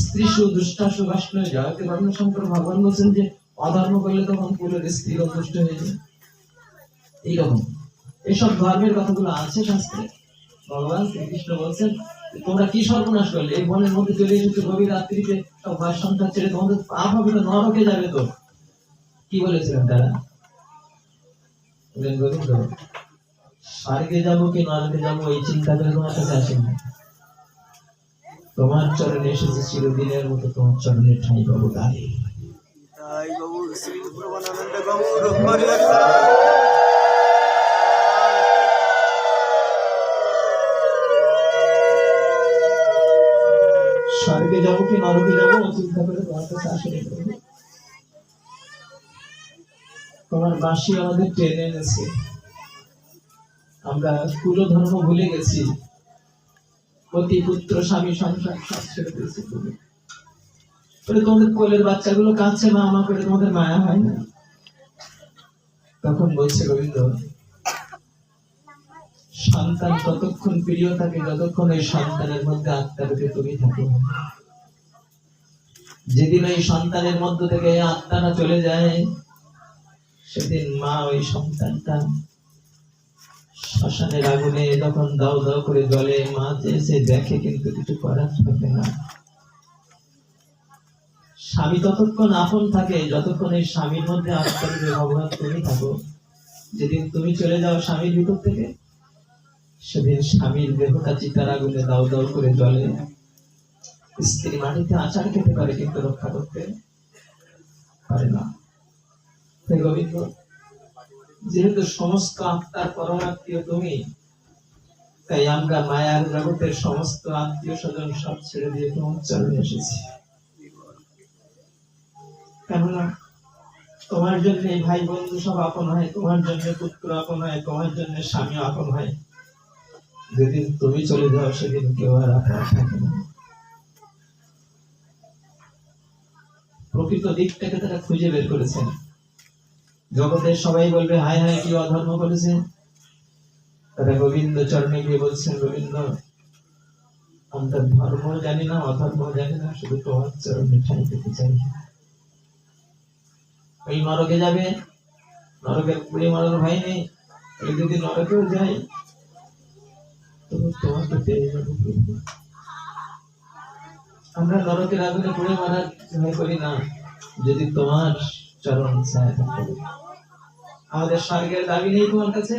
স্ত্রীসু দুষ্টাসু বাষ্ণ জয়তে বর্ণশঙ্কর। ভগবান বলছেন যে অধর্ম করলে তখন কুলের স্ত্রী দুষ্ট হয়ে যায়। এইরকম এইসব ধর্মের কথাগুলো আছে শাস্ত্রে। ভগবান শ্রীকৃষ্ণ বলছেন তোমরা কি সর্বনাশ করলে, এই বনের মধ্যে চলে এসেছো গভীর রাত্রিতে, সব ভাই সন্তান ছেড়ে, তোমাদের পাপ হবে তো, নরকে যাবে তো। কি বলেছিলেন তারা? গোবিন্দ স্বর্গে যাবো কি নরকে যাবো এই চিন্তা করে তোমার কাছে আসেনি। তোমার চরণে এসেছে চিরদিনের মতো, তোমার চরণে ঠাঁই পাবো তাই। তাই গৌর শ্রী প্রবণানন্দ গৌর হরি হরি। স্বর্গে যাবো কি নরকে যাবো চিন্তা করে তোমার কাছে আসেনি। তোমার বাঁশি আমাদের টেনে এনেছে, আমরা কুল ধর্ম ভুলে গেছি, পতি পুত্র স্বামী সংসার সব ছেড়ে দিয়েছি তুমি। তোমাদের কোলের বাচ্চাগুলো কাঁদছে মা মা করে, তোমাদের মায়া হয় না? তখন বলছে গোবিন্দ, সন্তান ততক্ষণ প্রিয় থাকে যতক্ষণ ওই সন্তানের মধ্যে আত্মারূপে তুমি থাকো। যেদিন ওই সন্তানের মধ্য থেকে আত্মাটা চলে যায়, সেদিন মা ওই সন্তানটা শ্মশানের আগুনে যখন দাও দাও করে জ্বলে, মা চেয়েছে দেখে, কিন্তু কিছু করার থাকে না। স্বামী ততক্ষণ আপন থাকে যতক্ষণ এই স্বামীর মধ্যে আত্মারূপে ভগবান তুমি থাকো। যেদিন তুমি চলে যাও স্বামীর ভিতর থেকে, সেদিন স্বামীর দেহটা চিতার আগুনে দাও দাও করে জ্বলে। স্ত্রী মাটিতে আচার খেতে পারে কিন্তু রক্ষা করতে পারে না। গোবিন্দ, যেহেতু সমস্ত আত্মার পরমাত্মীয় তুমি, তাই আমরা মায়ার জগতের সমস্ত আত্মীয় স্বজন সব ছেড়ে দিয়ে তোমার চরণে এসেছি। কেননা তোমার জন্য ভাই বন্ধু সব আপন হয়, তোমার জন্য পুত্র আপন হয়, তোমার জন্য স্বামী আপন হয়। যেদিন তুমি চলে যাও সেদিন কেউ আর আপন থাকে না। প্রকৃত দিকটাকে তারা খুঁজে বের করেছেন। জগতের সবাই বলবে হায় হায় কি অধর্ম করেছে, তারা গোবিন্দ চরণে গিয়ে বলছেন, গোবিন্দ আমরা ধর্ম জানি না, অধর্ম জানি না, শুধু তোমার চরণে ঠাঁই পেতে চাই। ওই নরকে যাবে, নরকের পুড়ে মরার ভয় নেই। ওই যদি নরকেও যাই তবু তোমাকে পেয়ে যাবো। আমরা নরকের আগুনে পুড়ে মারার ভয় করি না, যদি তোমার চরণ ছায়া থাকে। আমাদের স্বর্গের দাবি নেই তোমার কাছে,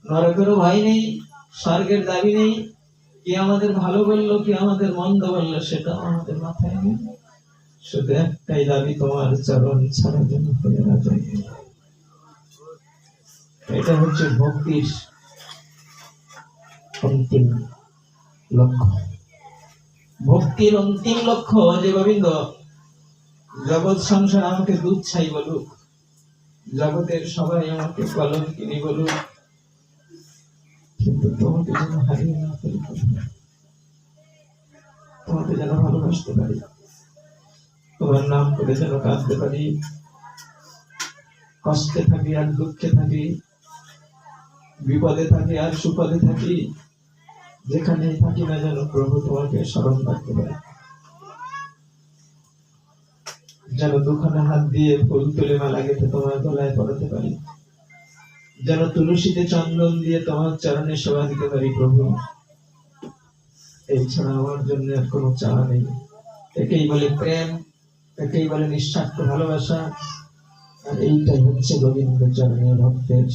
নরকেরও ভয় নেই, স্বর্গের দাবি নেই। কি আমাদের ভালো বললো, কি আমাদের মন্দ বললো, সেটাও আমাদের মাথায় নেই। শুধু একটাই দাবি, তোমার চরণ ছাড়া যেন হয়ে না যায়। এটা হচ্ছে ভক্তির অন্তিম লক্ষ্য। ভক্তির অন্তিম লক্ষ্য যে গোবিন্দ জগৎ সংসার আমাকে দুধ ছাই বলুক, জগতের সবাই আমাকে কলঙ্কিনী বলুক, কিন্তু তোমাকে যেন হারিয়ে না ফেলি, তোমাকে যেন ভালোবাসতে পারি, তোমার নাম করে যেন কাঁদতে পারি, কষ্টে থাকি আর দুঃখে থাকি, বিপদে থাকি আর সুপদে থাকি, যেখানে থাকি না যেন প্রভু তোমাকে স্মরণ রাখতে পারি। যেন দুখানা হাত দিয়ে ফুল তুলে মালা গেঁথে তোমার গলায় পরাতে পারি, যেন তুলসীতে চন্দন দিয়ে তোমার চরণে সেবা দিতে পারি প্রভু। এই ছাড়া আমার জন্য আর কোনো চাওয়া নেই। একেই বলে প্রেম, একেই বলে নিঃস্বার্থ ভালোবাসা। আর এইটাই হচ্ছে গোবিন্দ চরণে ভক্তের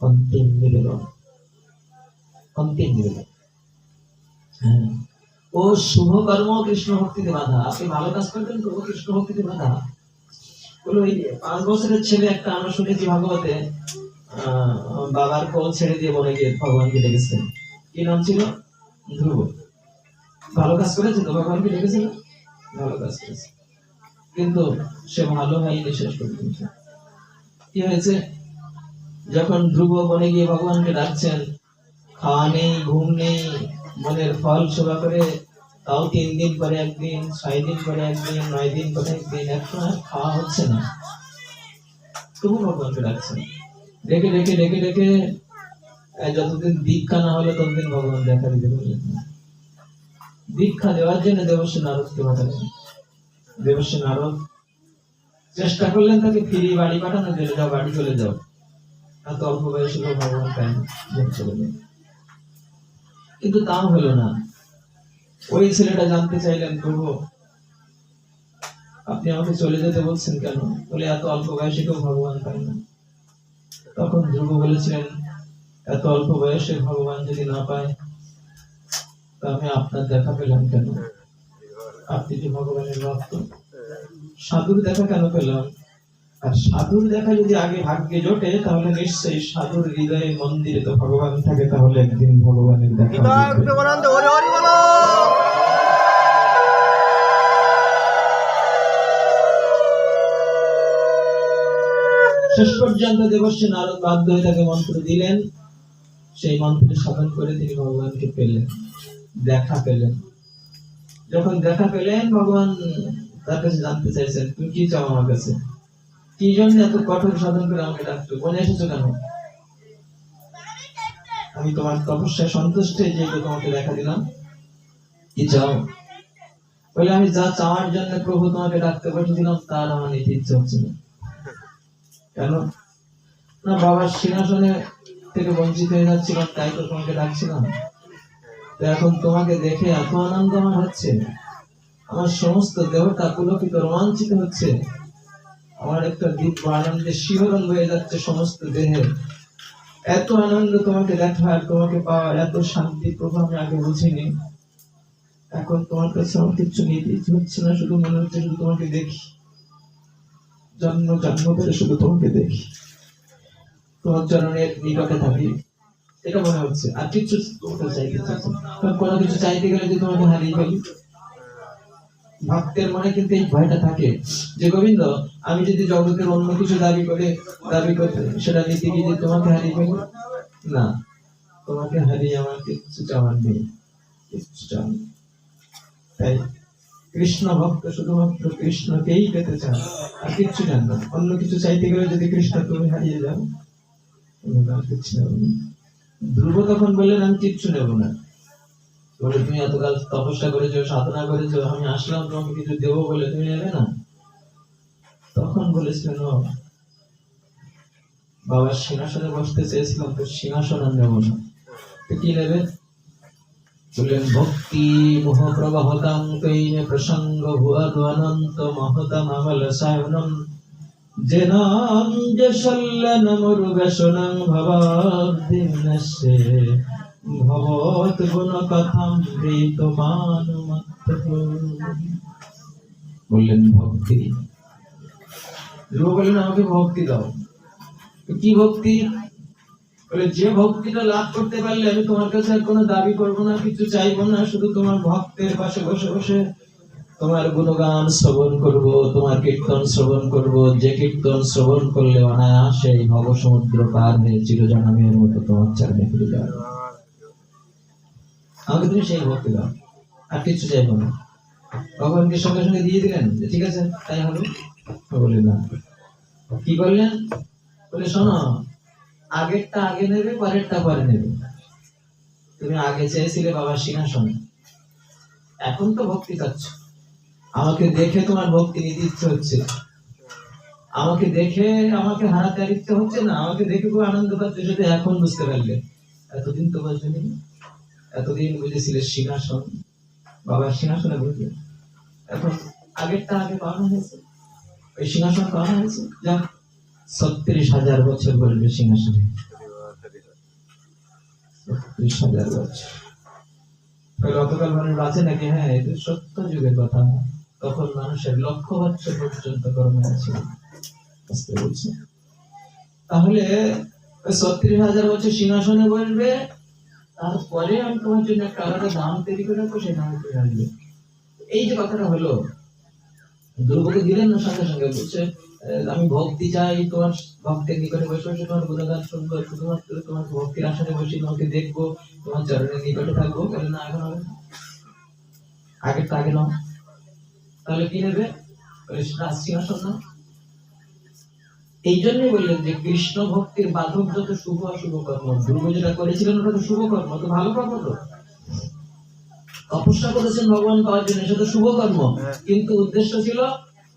অন্তিম নিবেদন, অন্তিম নিবেদন। হ্যাঁ, ও শুভ কর্ম কৃষ্ণ ভক্তিতে বাধা। আপনি ভালো কাজ করবেন তো কৃষ্ণ ভক্তিতে বাধা। বলো ওই 5 বছরের ছেলে একটা, আমরা শুনেছি ভাগবতে, বাবার কোল ছেড়ে দিয়ে বনে গিয়ে ভগবানকে ডেকেছেন। কি নাম ছিল? ধ্রুব। ভালো কাজ করেছে তো, ভগবানকে ডেকেছিল, ভালো কাজ করেছে, কিন্তু সে ভালো হয়নি শেষ পর্যন্ত। কি হয়েছে? যখন ধ্রুব বনে গিয়ে ভগবানকে ডাকছেন, খাওয়া নেই, ঘুম নেই, মনের ফল সেবা করে, তাও 3 দিন পরে একদিন, 6 দিন পরে একদিন, 9 দিন পরে একদিন, এখন আর খাওয়া হচ্ছে না, তবু ভগবানকে ডাকছেন। ডেকে ডেকে ডেকে ডেকে যতদিন দীক্ষা না হলো ততদিন ভগবান দেখা দিতে পারলেন না। দীক্ষা দেওয়ার জন্য দেবশ্রী নারদকে পাঠালেন। দেবশ্রী নারদ চেষ্টা করলেন তাকে ফিরিয়ে বাড়ি পাঠানো, চলে যাও, বাড়ি চলে যাও। এত অল্প বয়সে ভগবান পায় না, চলে যাও। কিন্তু তাও হলো না। ওই ছেলেটা জানতে চাইলেন, প্রভু আপনি আমাকে চলে যেতে বলছেন কেন? বলে এত অল্প বয়সে কেউ ভগবান পায় না। তখন ধ্রুব বলেছিলেন, এত অল্প বয়সে ভগবান যদি না পায়, তা আমি আপনার দেখা পেলাম কেন? আপনি যে ভগবানের ভক্ত, সাধুর দেখা কেন পেলাম? আর সাধুর দেখা যদি আগে ভাগ্যে জোটে, তাহলে নিশ্চয়ই সাধুর হৃদয়ে মন্দিরে তো ভগবান থাকে, তাহলে একদিন ভগবানের দেখা হবে। শেষ পর্যন্ত দেবশ্রী নারদ বাধ্য হয়ে তাকে মন্ত্র দিলেন, সেই মন্ত্রে সাধন করে তিনি ভগবানকে পেলেন, দেখা পেলেন। যখন দেখা পেলেন, ভগবান তার কাছে জানতে চাইছেন, তুমি কি চাও আমার কাছে? কি জন্য এত কঠোর সাধন করে আমাকে ডাকছো? বলে এসেছো কেন? আমি তোমার তপস্যায় সন্তুষ্ট হয়ে যে তোমাকে দেখা দিলাম। কি চাও? বলে আমি যা চাওয়ার জন্য প্রভু তোমাকে ডাকতে পাঠিয়েছিলাম তার আমার নিতে ইচ্ছে হচ্ছে না। কেন? না, বাবার সিংহাসনে থেকে বঞ্চিত হয়ে যাচ্ছিলাম, তাই তো তোমাকে ডাকছিলাম। তো এখন তোমাকে দেখে এত আনন্দ আমার হচ্ছে, আমার সমস্ত দেহটা পুলকিত রোমাঞ্চিত হচ্ছে, আমার একটা দিব্য আনন্দের শিহরণ বয়ে যাচ্ছে সমস্ত দেহে। এত আনন্দ তোমাকে দেখার, তোমাকে পাওয়ার, এত শান্তি প্রভু আমি আগে বুঝিনি। এখন তোমার কাছে আমার কিছু নিতে ইচ্ছে হচ্ছে না, শুধু মনে হচ্ছে শুধু তোমাকে দেখি, জন্ম জন্ম ধরে শুধু তোমাকে দেখি, তোমার চরণের নিকটে থাকি, এটা মনে হচ্ছে। আর কিছু তোমাকে চাইতে চাচ্ছি, কোনো কিছু চাইতে গেলে যে তোমাকে হারিয়ে ফেলি। ভক্তের মনে কিন্তু এই ভয়টা থাকে যে গোবিন্দ, আমি যদি জগতের অন্য কিছু দাবি করতে সেটা নিতে গিয়ে তোমাকে হারিয়ে ফেলি। না, তোমাকে হারিয়ে আমার কিছু চাওয়ার নেই, কিছু চাওয়ার নেই। তাই কৃষ্ণ ভক্ত শুধুমাত্র কৃষ্ণকেই পেতে চান, আর কিচ্ছু চান না। অন্য কিছু চাইতে গেলে যদি কৃষ্ণ তুমি হারিয়ে যাও, কিছু নেব না। ধ্রুব তখন বললেন, আমি কিচ্ছু নেব না। বলে, তুমি এতকাল তপস্যা করেছো, সাধনা করেছো, আমি আসলাম তোমাকে কিছু দেবো বলে, তুমি নেবে না? তখন বলেছিলেন, বাবার সিংহাসনে বসতে চেয়েছিলাম, তো সিংহাসন আর নেব না। তো কি নেবে? বললেন, ভক্তি মোহ প্রবাহতাং তৈনে প্রসঙ্গ ভুয়াদু অনন্ত মহতাম আমল সায়নম জেনাম যে শল্যনমরু ব্যসনং ভবাদ্দিন্নস্যে ভবত গুণ কথাম হৃত মানমত্তঃ। বললেন ভক্তি। ধ্রুব বললেন, আমাকে ভক্তি দাও। কি ভক্তি? বলে, যে ভক্তিটা লাভ করতে পারলে আমি তোমার কাছে আর কোনো দাবি করবো না, কিছু চাইবো না, শুধু তোমার ভক্তের পাশে বসে বসে তোমার গুণগান শ্রবণ করব, তোমার কীর্তন শ্রবণ করব, যে কীর্তন শ্রবণ করলে অনায়াসে এই ভব সমুদ্র পার হয়ে চিরজন্মের মতো তোমার চরণে ফিরে যাবে। আমাকে তুমি সেই ভক্তি দাও, আর কিছু চাইবো না। ভগবানকে সঙ্গে সঙ্গে দিয়ে দিলেন, ঠিক আছে তাই হবে। বলে, না। কি করলেন? বলে, শোনো, আগেরটা আগে নেবে, পরেরটা পরে নেবে। তুমি আগে চেয়েছিলে বাবার সিংহাসন, এখন তো ভক্তি চাচ্ছ। আমাকে দেখে তোমার ভক্তি নিতে ইচ্ছে হচ্ছে, আমাকে দেখে আমাকে হারাতে আর ইচ্ছে হচ্ছে না, আমাকে দেখে খুব আনন্দ পাচ্ছে, সেটা এখন বুঝতে পারলে। এতদিন তো বুঝলি, এতদিন বুঝেছিলে সিংহাসন, বাবার সিংহাসনে বসবে। এখন আগেরটা আগে পাওয়া হয়েছে, ওই সিংহাসন পাওয়া হয়েছে, যা ৩৬,০০০ বছর বলবে সিংহাসনে। ৩৬,০০০ বছর অতকাল মানুষ বাঁচে নাকি? হ্যাঁ, এটা সত্য যুগের কথা। তখন মানুষের ১,০০,০০০ বছর পর্যন্ত কর্ম আছে। তাহলে ৩৬,০০০ বছর সিংহাসনে বসবে, তারপরে আমি তোমার জন্য একটা আলাদা দাম তৈরি করে রাখবো, সেই দাম করে আসবে। এই যে কথাটা হলো, ধ্রুবকে দিলেন না সঙ্গে সঙ্গে, বলছে, আমি ভক্তি চাই, তোমার ভক্তের নিকটে বসে বসে তোমার গুণগান শুনবো, শুধুমাত্র তোমার ভক্তির আসনে বসে তোমাকে দেখবো, তোমার চরণের নিকটে থাকবো। বলে, না, এখন হবে না, আগেরটা আগে নাও। তাহলে কি নেবে? সিংহাসন নাও। এই জন্যই বললেন যে কৃষ্ণ ভক্তির বাধক যত শুভ অশুভ কর্ম, ধ্রুব যেটা করেছিলেন ওটা তো শুভ কর্ম, তো ভালো কর্ম, তো তপস্যা করেছেন ভগবান পাওয়ার জন্য, সেটা শুভ কর্ম, কিন্তু উদ্দেশ্য ছিল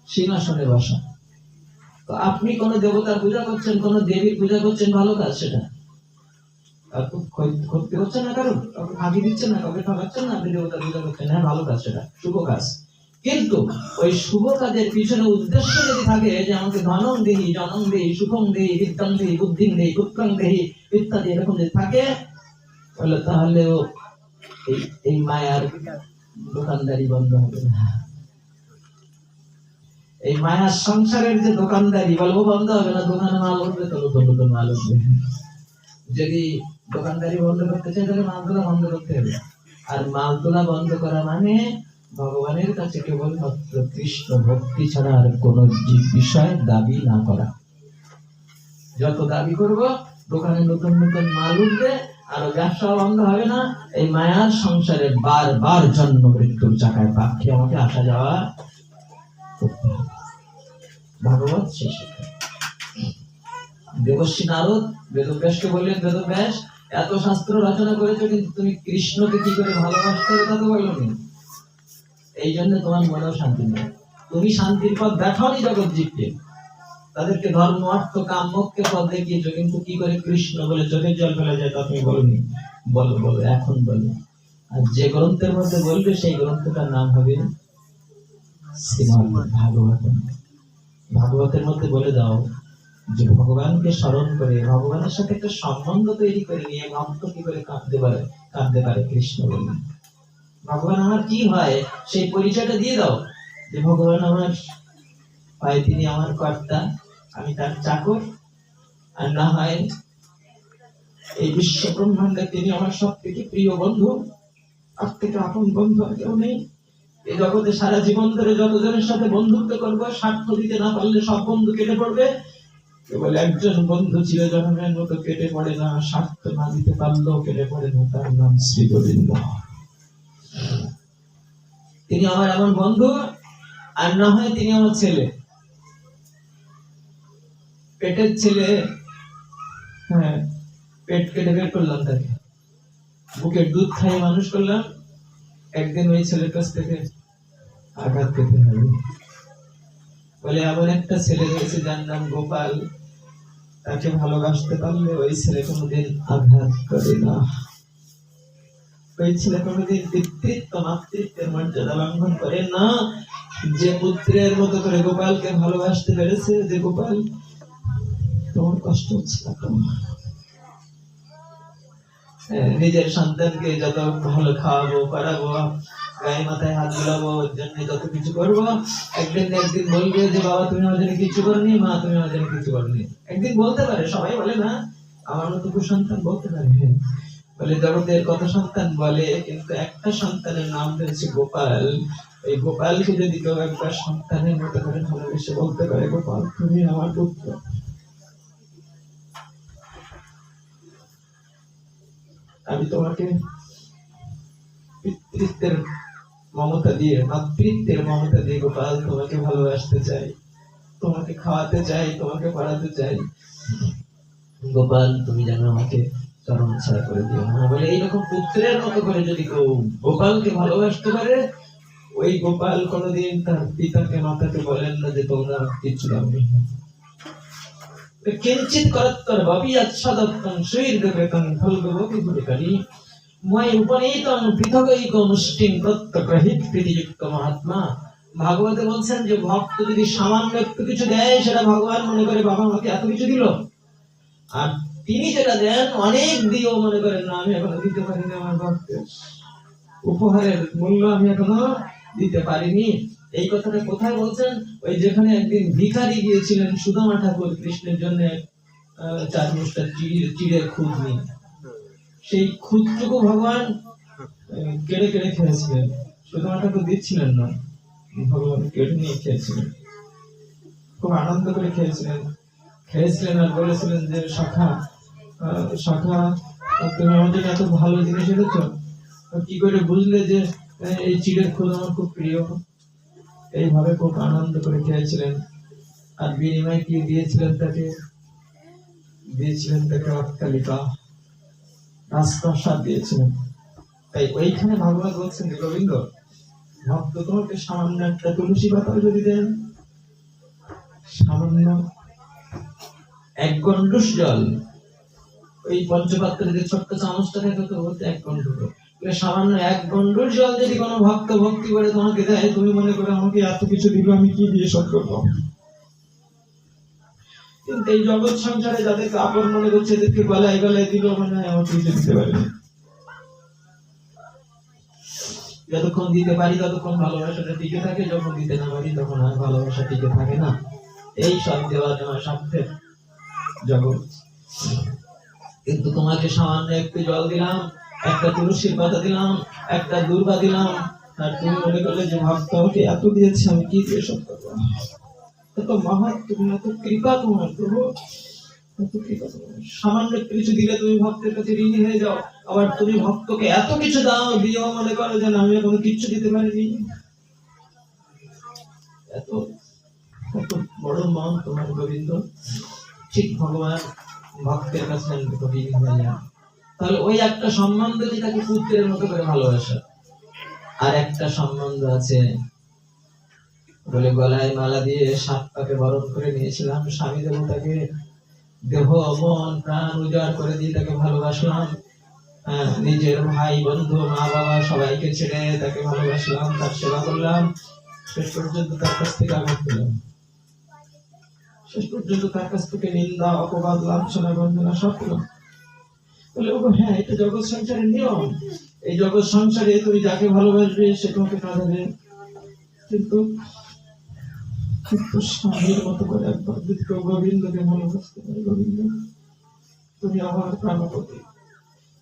সিংহাসনে বসা। তো আপনি কোন দেবতার পূজা করছেন, কোন দেবীর পূজা করছেন, ভালো কাজ সেটা। ক্ষতি হচ্ছেন না, কারণ কাউকে ফাঁকি দিচ্ছেন না, কাউকে ঠকাচ্ছেন না, আপনি দেবতার পূজা করছেন, হ্যাঁ ভালো কাজ, সেটা শুভ কাজ। কিন্তু ওই শুভ কাজের পিছনে উদ্দেশ্য যদি থাকে যে আমাকে ধনং দেহি, জনং দেহি, সুখং দেহি, বিদ্যাং দেহি, বুদ্ধিং দেহি, পুত্রং দেহি ইত্যাদি, এরকম যদি থাকে, তাহলে এই মায়ার দোকানদারি বন্ধ হবে না। এই মায়ার সংসারের যে দোকানদারি বলবো বন্ধ হবে না, দোকানে মাল উঠবে তো নতুন নতুন মাল উঠবে। যদি দোকানদারি বন্ধ করতে চাই, তাহলে মাল তোলা বন্ধ করতে হবে। আর মাল তোলা বন্ধ করা মানে ভগবানের কাছে কেবলমাত্র কৃষ্ণ ভক্তি ছাড়া আর কোন বিষয় দাবি না করা। যত দাবি করব, দোকানে নতুন নতুন মাল উঠবে, আর ব্যবসা বন্ধ হবে না। এই মায়ার সংসারে বারবার জন্ম মৃত্যুর চাকায় পাখি আমাকে আসা যাওয়া করতে হবে। ভাগবত সেই শিক্ষা। দেবর্ষী নারদ বেদব্যাসকে বললেন, বেদব্যাস এত শাস্ত্র রচনা করেছো, কিন্তু তুমি কৃষ্ণকে কি করে ভালোবাসতে হবে তা তো বলনি। এই জন্য তোমার মনেও শান্তি নেই। তুমি শান্তির পথ দেখাওনি জগৎজীবকে, তাদেরকে ধর্ম অর্থ কাম মোক্ষের পথ দেখিয়েছো, কিন্তু কি করে কৃষ্ণ বলে চোখের জল ফেলা যায় তা তুমি বলনি। বলো বলো, এখন বলো। আর যে গ্রন্থের মধ্যে বলবে সেই গ্রন্থটার নাম হবে শ্রীমদ্ ভাগবত। ভাগবতের মধ্যে বলে দাও যে ভগবানকে স্মরণ করে ভগবানের সাথে একটা সম্বন্ধ তৈরি করে নিয়ে ভক্ত কি করে কাঁদতে পারে কৃষ্ণ বলে। ভগবান আমার কি হয় সেই পরিচয়টা দিয়ে দাও, যে ভগবান আমার হয় তিনি আমার কর্তা, আমি তার চাকর, আর না হয় এই বিশ্ব ব্রহ্মাণ্ডে তিনি আমার সব থেকে প্রিয় বন্ধু, আর থেকে আপন বন্ধু আর কেউ নেই। এই জগতে সারা জীবন ধরে যতজনের সাথে বন্ধুত্ব করবো, স্বার্থ দিতে না পারলে সব বন্ধু কেটে পড়বে। কেবল একজন বন্ধু চিরজন্মের মতো কেটে পড়ে না, স্বার্থ না দিতে পারলেও কেটে পড়ে না, তার নাম শ্রী গোবিন্দ। তিনি আমার এমন বন্ধু, আর না হয় তিনি আমার ছেলে, পেটের ছেলে। হ্যাঁ, পেট কেটে বের করলাম, তাকে বুকের দুধ খাইয়ে মানুষ করলাম, একদিন ওই ছেলের কাছ থেকে আঘাত পেতে হবে। বলে এমন একটা ছেলে রয়েছে যার নাম গোপাল, তাকে ভালোবাসতে পারলে ওই ছেলে কোনোদিন আঘাত করে না। ওই ছেলে কোনোদিন পিতৃত্ব মাতৃত্বের মর্যাদা লঙ্ঘন করে না। যে পুত্রের মতো করে গোপালকে ভালোবাসতে পেরেছে, যে গোপাল তোমার কষ্ট হচ্ছে না, নিজের সন্তানকে যত ভালো খাওয়াবো, পড়াবো, গায়ে মাথায় হাত বুলাবো, ওর জন্য যত কিছু করবো, একদিন একদিন বলবে যে বাবা তুমি আমার জন্য কিছু করনি, মা তুমি আমার জন্য কিছু করনি। একদিন বলতে পারে, সবাই বলে না, আমার মতো সন্তান বলতে পারে। বলে জগতের কত সন্তান বলে, কিন্তু একটা সন্তানের নাম হয়েছে গোপাল। এই গোপালকে যদি কেউ একবার সন্তানের মতো করে ভালোবেসে বলতে পারে, গোপাল তুমি আমার পুত্র, আমি তোমাকে পিতৃত্বের মমতা দিয়ে, মাতৃত্বের মমতা দিয়ে গোপাল তোমাকে ভালোবাসতে চাই, তোমাকে খাওয়াতে চাই, তোমাকে পড়াতে চাই। গোপাল তুমি যেন আমাকে চরণ ছাড়া করে দিও না। বলে এইরকম পুত্রের মতো করে যদি কেউ গোপালকে ভালোবাসতে পারে, ওই গোপাল কোনোদিন তার পিতাকে মাতাকে বলেন না যে তোমরা কিছু দাওনি। কিঞ্চিত করত্তর ভাবি আচ্ছাদত্তং শৈর্গবেতং ফলগবতি গুরুকারী মই উপনীতং পৃথকৈক মুষ্টিং প্রত্যগ্রহিত প্রীতিযুক্ত মহাত্মা। ভাগবতে বলছেন যে ভক্ত যদি সামান্য একটু কিছু দেয়, সেটা ভগবান মনে করে বাবা আমাকে এত কিছু দিল, আর তিনি যেটা দেন অনেক দিয়েও মনে করেন না আমি এখনো দিতে পারিনি, আমার ভক্তের উপহারের মূল্য আমি এখনো দিতে পারিনি। এই কথাটা কোথায় বলছেন? ওই যেখানে একদিন ভিখারি গিয়েছিলেন সুদামা ঠাকুর কৃষ্ণের জন্য 4 মুষ্টা চিড়ে খুদ নিয়ে, সেই খুদটুকু ভগবান কেড়ে কেড়ে খেয়েছিলেন। সুদামা ঠাকুর দিচ্ছিলেন না, ভগবান কেড়ে নিয়ে খেয়েছিলেন, খুব আনন্দ করে খেয়েছিলেন আর বলেছিলেন যে সখা সখা তুমি আমার জন্য এত ভালো জিনিস এনেছ, কি করে বুঝলে যে এই চিড়ের খুদ আমার খুব প্রিয়? এইভাবে খুব আনন্দ করে খেয়েছিলেন। আর বিনিময়ে কি দিয়েছিলেন তাকে? দিয়েছিলেন তাকে অট্টালিকা, রাজপ্রাসাদ দিয়েছিলেন। তাই ওইখানে ভগবান বলছেন যে গোবিন্দ, ভক্ত তোমাকে সামান্য একটা তুলসী পাতা যদি দেন, সামান্য 1 গণ্ডূষ জল, ওই পঞ্চপাত্রের যে ছোট্ট চামচটা থাকে তো বলতে 1 গণ্ডূষ, সামান্য 1 গণ্ডূষ জল যদি কোনো ভক্ত ভক্তি করে তোমাকে দেয়, তুমি মনে করো আমাকে এত কিছু দিল, আমি কি দিয়ে শোধ করবো? কিন্তু এই জগৎ সংসারে যাদেরকে আপন মনে করছে, এদেরকে গলায় গলায় দিল, মানে আমাকে কিছু দিতে পারেনি। যতক্ষণ দিতে পারি ততক্ষণ ভালোবাসাটা টিকে থাকে, যখন দিতে না পারি তখন আর ভালোবাসা টিকে থাকে না। এই সব দেওয়া নেওয়া স্বার্থের জগৎ। কিন্তু তোমাকে সামান্য একটু জল দিলাম, একটা তুলসীর পাতা দিলাম, একটা দুর্বা দিলাম, আর তুমি মনে করলে যে ভক্ত আমাকে এত দিয়েছে, আমি কি দিয়ে শোধ করবো? এত মহৎ তুমি, এত কৃপা তোমার প্রভু, সামান্য একটু কিছু দিলে তুমি ভক্তের কাছে ঋণী হয়ে যাও, আবার তুমি ভক্তকে এত কিছু দাও দিয়েও মনে করো যে না, আমি এখনো কিচ্ছু দিতে পারিনি। এত কত বড় মন তোমার গোবিন্দ। ঠিক ভগবান ভক্তের কাছে ঋণী হয়ে যায়। তাহলে ওই একটা সম্বন্ধ যেটাকে পুত্রের মতো করে ভালোবাসা। আর একটা সম্বন্ধ আছে, বলে গলায় মালা দিয়ে 7 পাকে বরণ করে নিয়েছিলাম, স্বামী দেবতাকে দেহ মন প্রাণ উজাড় করে দিয়ে তাকে ভালোবাসলাম। নিজের ভাই বন্ধু মা বাবা সবাইকে ছেড়ে তাকে ভালোবাসলাম, তার সেবা করলাম, শেষ পর্যন্ত তার কাছ থেকে আঘাত পেলাম, শেষ পর্যন্ত তার কাছ থেকে নিন্দা অপবাদ লাঞ্ছনা বঞ্চনা সব পেলাম। বলে ও হ্যাঁ, এটা জগৎ সংসারের নিয়ম। এই জগৎ সংসারে তুমি যাকে ভালোবাসবে সে তোমাকে কাঁদাবে, কিন্তু স্বামীর মতো করে একবার যদি কেউ গোবিন্দকে ভালোবাসতে পারে, গোবিন্দ তুমি আমার প্রাণপতি,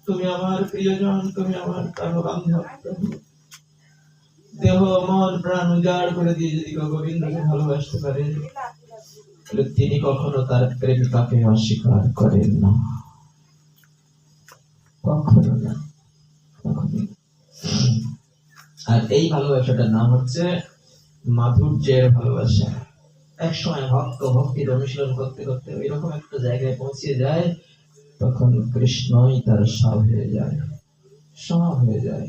তুমি আমার প্রিয়জন, তুমি আমার প্রাণবান্ধব, দেহ মন প্রাণ উজাড় করে দিয়ে যদি কেউ গোবিন্দকে ভালোবাসতে পারে, তাহলে তিনি কখনো তার প্রেমিকাকে অস্বীকার করেন না, কখনো না, কখনো। আর এই ভালোবাসাটার নাম হচ্ছে মাধুর্যের ভালোবাসা। এক সময় ভক্ত ভক্তির অনুশীলন করতে করতে ওইরকম একটা জায়গায় পৌঁছে যায়, তখন কৃষ্ণই তার সব হয়ে যায়, সব হয়ে যায়।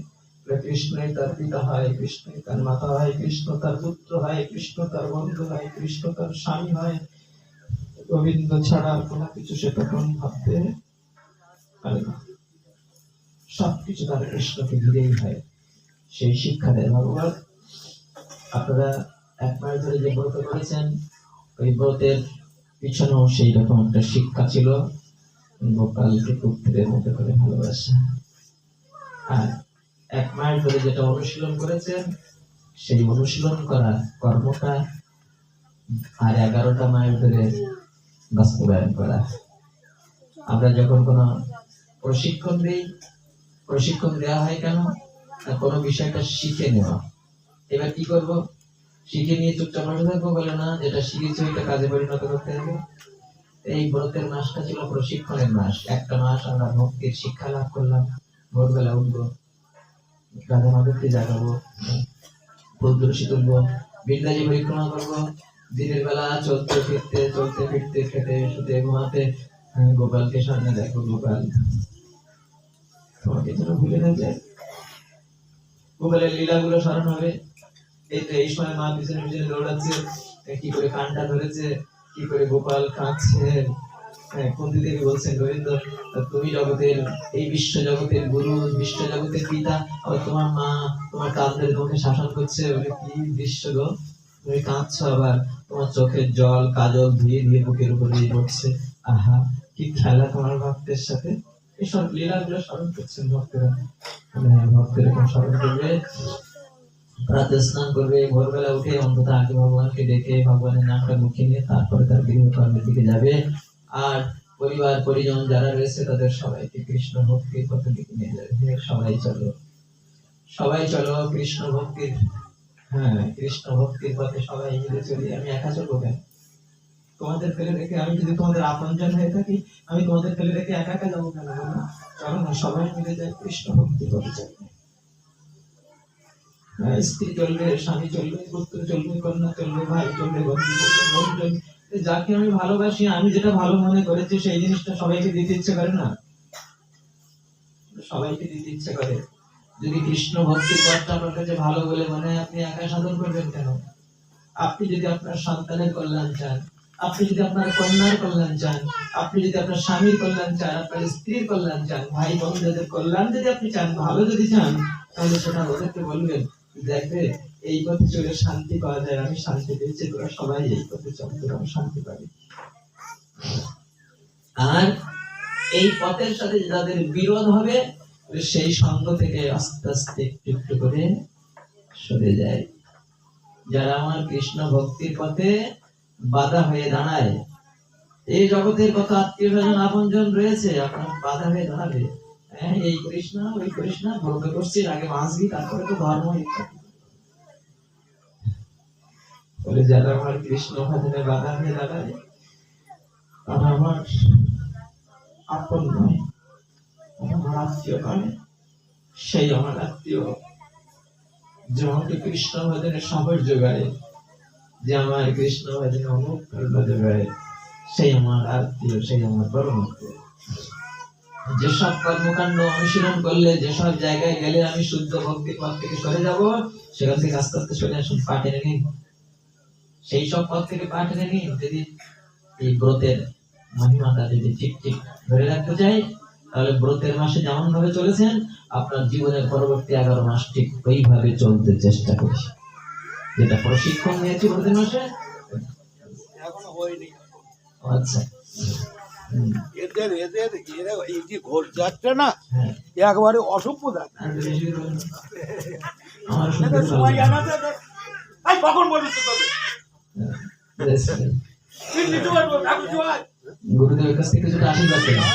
কৃষ্ণই তার পিতা হয়, কৃষ্ণই তার মাতা হয়, কৃষ্ণ তার পুত্র হয়, কৃষ্ণ তার বন্ধু হয়, কৃষ্ণ তার স্বামী হয়। গোবিন্দ ছাড়া কোনো কিছু সে তখন ভাবতে পারে না, সবকিছু তার কৃষ্ণকে ঘিরেই হয়। সেই শিক্ষা দেয় ভগবান। আপনারা 1 মাস ধরে যে ব্রত করেছেন, ওই ব্রতের পিছনেও সেই রকম একটা শিক্ষা ছিল, গোপালকে পুত্রের মতো করে ভালোবাসা। আর 1 মাস ধরে যেটা অনুশীলন করেছেন, সেই অনুশীলন করা কর্মটা আর 11টা মাস ধরে বাস্তবায়ন করা। আমরা যখন কোনো প্রশিক্ষণ দিই, প্রশিক্ষণ দেওয়া হয় কেন? কোনো বিষয়টা শিখে নেওয়া। এবার কি করব? শিখে নিয়ে চুপচাপ বসে থাকবো? বলে না, যেটা শিখেছি ওইটা কাজে পরিণত করতে হবে। এই ব্রতের মাসটা ছিল প্রশিক্ষণের মাস। 1টা মাস আমরা ভক্তির শিক্ষা লাভ করলাম। ভোরবেলা উঠবো, রাধা মাধবকে জাগাবো, ফুল তুলসী তুলবো, বৃন্দাজি পরিক্রমা করবো, দিনের বেলা চলতে ফিরতে খেতে শুতে ঘুমাতে গোপালকে সামনে দেখো, গোপাল তোমাকে যেন ভুলে না যায়। গোপালের লীলাগুলো স্মরণ হবে। এই তো এই সময় মা পিছনে পিছনে দৌড়াচ্ছে, কি করে কানটা ধরেছে, কি করে গোপাল কাঁদছে। কুন্তি দেবী বলছেন, গোবিন্দ তুমি জগতের, এই বিশ্ব জগতের গুরু, বিশ্ব জগতের পিতা, আবার তোমার মা তোমার কাঁধে তোমাকে শাসন করছে। বলে কি দৃশ্য গো, তুমি কাঁদছো, আবার তোমার চোখের জল কাজল ধীরে ধীরে বুকের উপর দিয়ে পড়ছে। আহা, কি খেলা তোমার ভক্তের সাথে। এইসব লীলাগুলো স্মরণ করছেন ভক্তেরা। ভক্তের এরকম স্মরণ করবে, প্রাতে স্নান করবে, ভোরবেলা উঠে অন্তত আগে ভগবানকে ডেকে ভগবানের নামটা মুখে নিয়ে তারপরে তার গৃহকর্মের দিকে যাবে। আর পরিবার পরিজন যারা রয়েছে তাদের সবাইকে কৃষ্ণ ভক্তির পথে দিকে নিয়ে যাবে। সবাই চলো, সবাই চলো কৃষ্ণ ভক্তির, কৃষ্ণ ভক্তির পথে সবাই মিলে চলি। আমি একা চলবো কেন? তোমাদের ফেলে রেখে, আমি যদি তোমাদের আপনজন হয়ে থাকি, আমি তোমাদের ফেলে রেখে একা একা যাবো কেন? বলো, চলো না, সবাই মিলে যায় কৃষ্ণ ভক্তির পথে চলবে। স্ত্রী চলবে, স্বামী চলবে, পুত্র চলবে, কন্যা চলবে, ভাই চলবে, বন্ধু চলবে, বোন চলবে। যাকে আমি ভালোবাসি, আমি যেটা ভালো মনে করেছি সেই জিনিসটা সবাইকে দিতে ইচ্ছে করে না? সবাইকে দিতে ইচ্ছে করে। যদি কৃষ্ণ ভক্তির পথটা আপনার কাছে ভালো বলে মনে হয়, আপনি একা সাধন করবেন কেন? আপনি যদি আপনার সন্তানের কল্যাণ চান, আপনি যদি আপনার কন্যার কল্যাণ চান, আপনি যদি আপনার স্বামীর কল্যাণ চান, আপনার স্ত্রীর কল্যাণ চান, ভাই বন্ধুদের কল্যাণ যদি আপনি চান, ভালো যদি চান, তাহলে সেটা ওদেরকে বলবেন, দেখবে এই পথে চলে শান্তি পাওয়া যায়। আমি শান্তি পেয়েছি, তোরা সবাই এই পথে চল, তোরা শান্তি পাবি। আর এই পথের সাথে যাদের বিরোধ হবে, সেই সঙ্গ থেকে আস্তে আস্তে একটু করে সরে যায়। যারা আমার কৃষ্ণ ভক্তির পথে বাধা হয়ে দাঁড়ায়, এই জগতের কত আত্মীয় স্বজন আপনজন রয়েছে, আপনার বাধা হয়ে দাঁড়াবে। এই কৃষ্ণ ওই কৃষ্ণ ভোগ করছিস, আগে বাঁচবি, তারপরে তো ধর্ম ইত্যাদি। বলে যারা আমার কৃষ্ণ ভজনে বাধা হয়ে দাঁড়ায়, আর আমার আপন নয়, আমার আত্মীয় নয়, সেই আমার আত্মীয় যে আমাকে কৃষ্ণ ভজনের সাহস যোগায়, যে আমার কৃষ্ণ ভজনে অনুপ্রেরণা যোগায়, সেই আমার আত্মীয়, সেই আমার পরম আত্মীয়। যেসব কর্মকাণ্ড অনুশীলন করলে, যেসব জায়গায় গেলে আমি শুদ্ধ ভক্তির পথ থেকে সরে যাব, সেখান থেকে আস্তে আস্তে সরে আসুন, পা টেনে নিন। সেই সব পথ থেকে পা টেনে নিন। যদি এই ব্রতের মহিমাটা যদি ঠিক ঠিক ধরে রাখতে চাই, তাহলে ব্রতের মাসে যেমন ভাবে চলেছেন, আপনার জীবনের পরবর্তী 11 মাস ঠিক ওইভাবে চলতে চেষ্টা করছি। যেটা প্রশিক্ষণ নিয়েছি ব্রতের মাসে, এখনো হয়নি। আচ্ছা এদের এদের এরা এই যে ঘোষ যাত্রা না, হ্যাঁ, একবারে অসভ্য যাত্রা। আর বেশি করে বলুন। আমার শুনতে এদের ভালো সময় লাগে। জানাতে এই কখন বলিস তবে হ্যাঁ, বেশ। তুই নিতে পারবো ঠাকুর জয়। গুরুদেবের কাছ থেকে কিছুটা আশীর্বাদ পেলাম।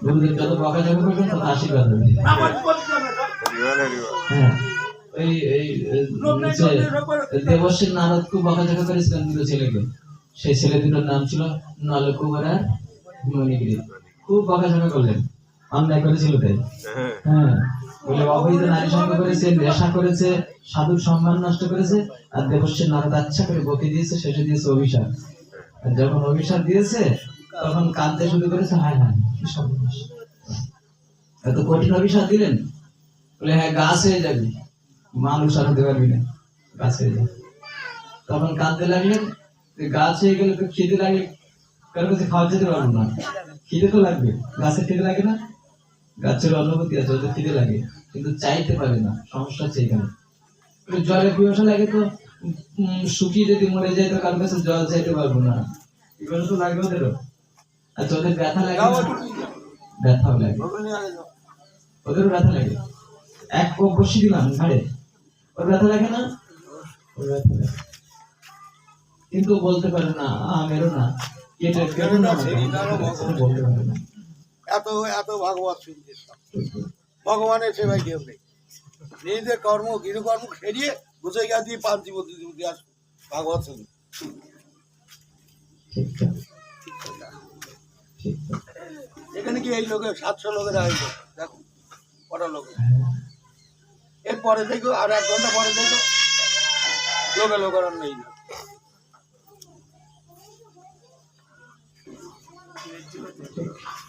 গুরুদেব যত বকা ঝকা করবেন তত আশীর্বাদ হবে। আমার বলিস না হ্যাঁ, এই এই দেবশ্রী নারদ খুব বকাঝকা করেছিলেন দুটো ছেলেকে। সেই ছেলে দুটোর নাম ছিল নলকুমার আর মণিগিরি। খুব বকাঝকা করলেন, অন্যায় করেছিল তাই। হ্যাঁ, বলে অবৈধ নারী সঙ্গ করেছে, নেশা করেছে, সাধুর সম্মান নষ্ট করেছে। আর দেবশ্রী নারদ আচ্ছা করে বকে দিয়েছে, শেষে দিয়েছে অভিশাপ। আর যখন অভিশাপ দিয়েছে তখন কাঁদতে শুরু করেছে, হায় হায় কি সর্বনাশ, এত কঠিন অভিশাপ দিলেন। বলে হ্যাঁ, গাছ হয়ে যাবি, মানুষ আর হতে পারবি না, গাছ হয়ে যাবে। তখন কাঁদতে লাগলেন, গাছ হয়ে গেলে তো খিদে লাগে, কারো কাছে খাওয়া যেতে পারবো না, খিদে তো লাগবে। গাছের খিদে লাগে না? গাছের অনুভূতি আছে, ওদের খিদে লাগে, কিন্তু চাইতে পারে না। সমস্যা হচ্ছে এখানে। জলের পিপাসা লাগে তো শুকিয়ে যদি মরে যায় তো কারোর কাছে জল চাইতে পারবো না, পিপাসা তো লাগবে ওদেরও। আচ্ছা, ওদের ব্যথা লাগে না? ব্যথাও লাগে, ওদেরও ব্যথা লাগে। এক কোপ বসিয়ে দিলাম ঘাড়ে, ওর ব্যথা লাগে না? ওর ব্যথা লাগে, কিন্তু বলতে পারে না, মেরো না, কেটে কেটে না, বলতে পারে না। এত এত ভাগবত শুনতে ভগবানের সেবায় কেউ নেই। নিজেদের কর্ম গৃহকর্ম সেরিয়ে বসে গিয়ে দিয়ে পাঁচ জীবতী আস ভাগবত শুনি। ঠিকঠাক, ঠিকঠাক। এখানে কি এই লোকের 700 লোকের আয়োজন দেখো, কটা লোকের। এরপরে দেখো আর 1 ঘন্টা পরে দেখো লোকে লোকের আর নেই না।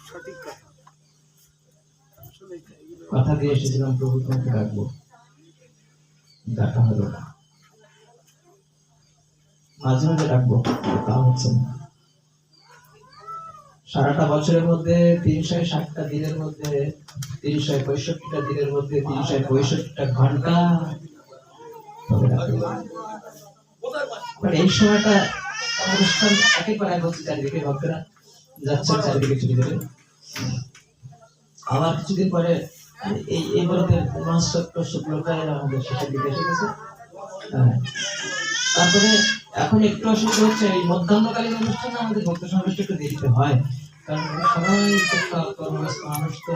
সঠিক কথা। কথা দিয়ে এসেছিলাম প্রভু তোমাকে ডাকবো, ডাকা হলো না। মাঝে মাঝে ডাকবো, তা হচ্ছে না। সারাটা বছরের মধ্যে 360টা দিনের মধ্যে 365টা দিনের মধ্যে 365টা ঘন্টা তবে ডাকবো। এই সময়টা অনুষ্ঠান একেবারে হচ্ছে, চারিদিকে ভক্তরা যাচ্ছেন, চারিদিকে ছুটি দেবে। আবার কিছুদিন পরে এই বলতে শুক্লপ্রায় আমাদের শেষের দিকে এসে গেছে। তারপরে এখন একটু অসুবিধা হচ্ছে, এই মধ্যাহ্নকালীন অনুষ্ঠানে আমাদের ভক্ত সমাবেশটা একটু দেরিতে হয়, কারণ সবাই কর্মব্যস্ত মানুষ, তো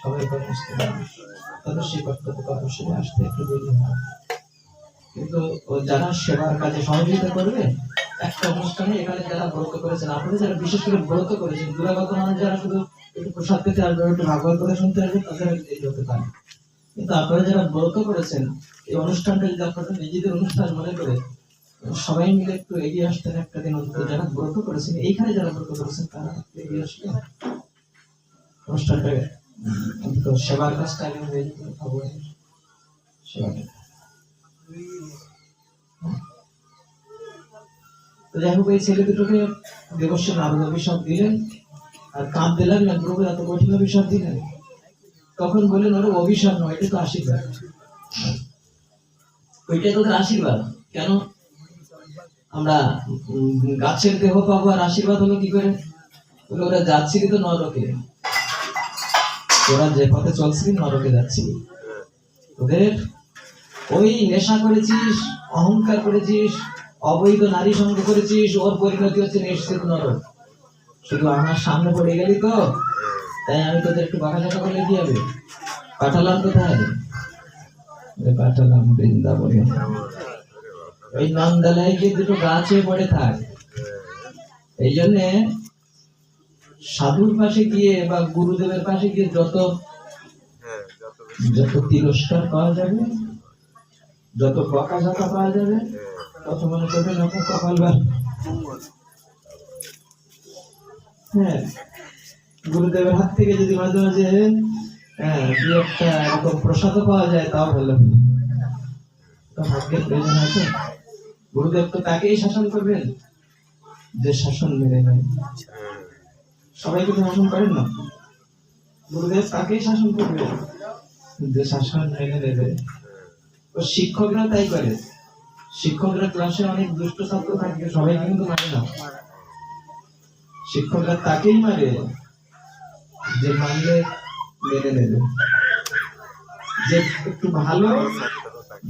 সবাই কর্মস্থ মানুষ, তাদের সেই কর্তব্যে আসতে একটু দেরি হয়। কিন্তু যারা সেবার কাজে সহযোগিতা করবে, একটা অনুষ্ঠানে এখানে যারা ব্রত করেছেন, আপনারা যারা বিশেষ করে ব্রত করেছেন, দূরাগত মানুষ যারা শুধু একটু প্রসাদ পেতে আসবে, একটু ভাগবত কথা শুনতে আসবে, তাদের দেরি হতে পারে। কিন্তু আপনারা যারা ব্রত করেছেন, এই অনুষ্ঠানটা যদি আপনারা নিজেদের অনুষ্ঠান মনে করে সবাই মিলে একটু এগিয়ে আসতেন একটা দিন অন্তত, যারা ব্রত করেছেন, এইখানে যারা ব্রত করেছেন তারা এগিয়ে আসলে অনুষ্ঠানটা অন্তত সেবার কাজটা আগে হয়ে যেত, ভগবানের সেবাটা। তো যাই হোক, এই ছেলে দুটোকে দেবশ্রী নারদ অভিশাপ দিলেন, আর কাঁদতে লাগলেন, প্রভু এত কঠিন অভিশাপ দিলেন। তখন বললেন, ওরা অভিশাপ নয়, এটা তো আশীর্বাদ। ওইটাই তোদের আশীর্বাদ। কেন? আমরা গাছের দেহ পাবো, আর আশীর্বাদ হলো কি করে? ওরা যাচ্ছিলি তো নরকে, ওরা যে পথে চলছিলি নরকে যাচ্ছিলি। ওদের ওই নেশা করেছিস, অহংকার করেছিস, অবৈধ নারী সঙ্গ করেছিস, ওর পরিণতি হচ্ছে নিশ্চিত নরক। শুধু আমার সামনে পড়ে গেলি তো, তাই আমি তোদের একটু বাঁকাঝাকা করলে কি হবে? পাঠালাম কোথায়? পাঠালাম বৃন্দাবনে। ওই নন্দালয়ে গিয়ে দুটো গাছে পড়ে থাক, এই জন্যে সাধুর পাশে গিয়ে বা গুরুদেবের পাশে গিয়ে যত যত তিরস্কার পাওয়া যাবে, যত বকাঝকা পাওয়া যাবে, তত মনে করবেন আপনার কপাল ভালো। হ্যাঁ, গুরুদেবের হাত থেকে যদি মাঝে মাঝে দু একটা এরকম প্রসাদ পাওয়া যায় তাও ভালো, তো ভাগ্যের প্রয়োজন আছে। গুরুদেব তো তাকেই শাসন করবেন যে শাসন মেনে নেয়। সবাইকে তো শাসন করেন না, গুরুদেব তাকেই শাসন করবে যে শাসন মেনে নেবে। তো শিক্ষকরা তাই করে, শিক্ষকরা ক্লাসে অনেক দুষ্ট ছাত্র থাকে, সবাই কিন্তু মানে না, শিক্ষকরা তাকেই মারে যে মানলে মেনে নেবে, যে একটু ভালো,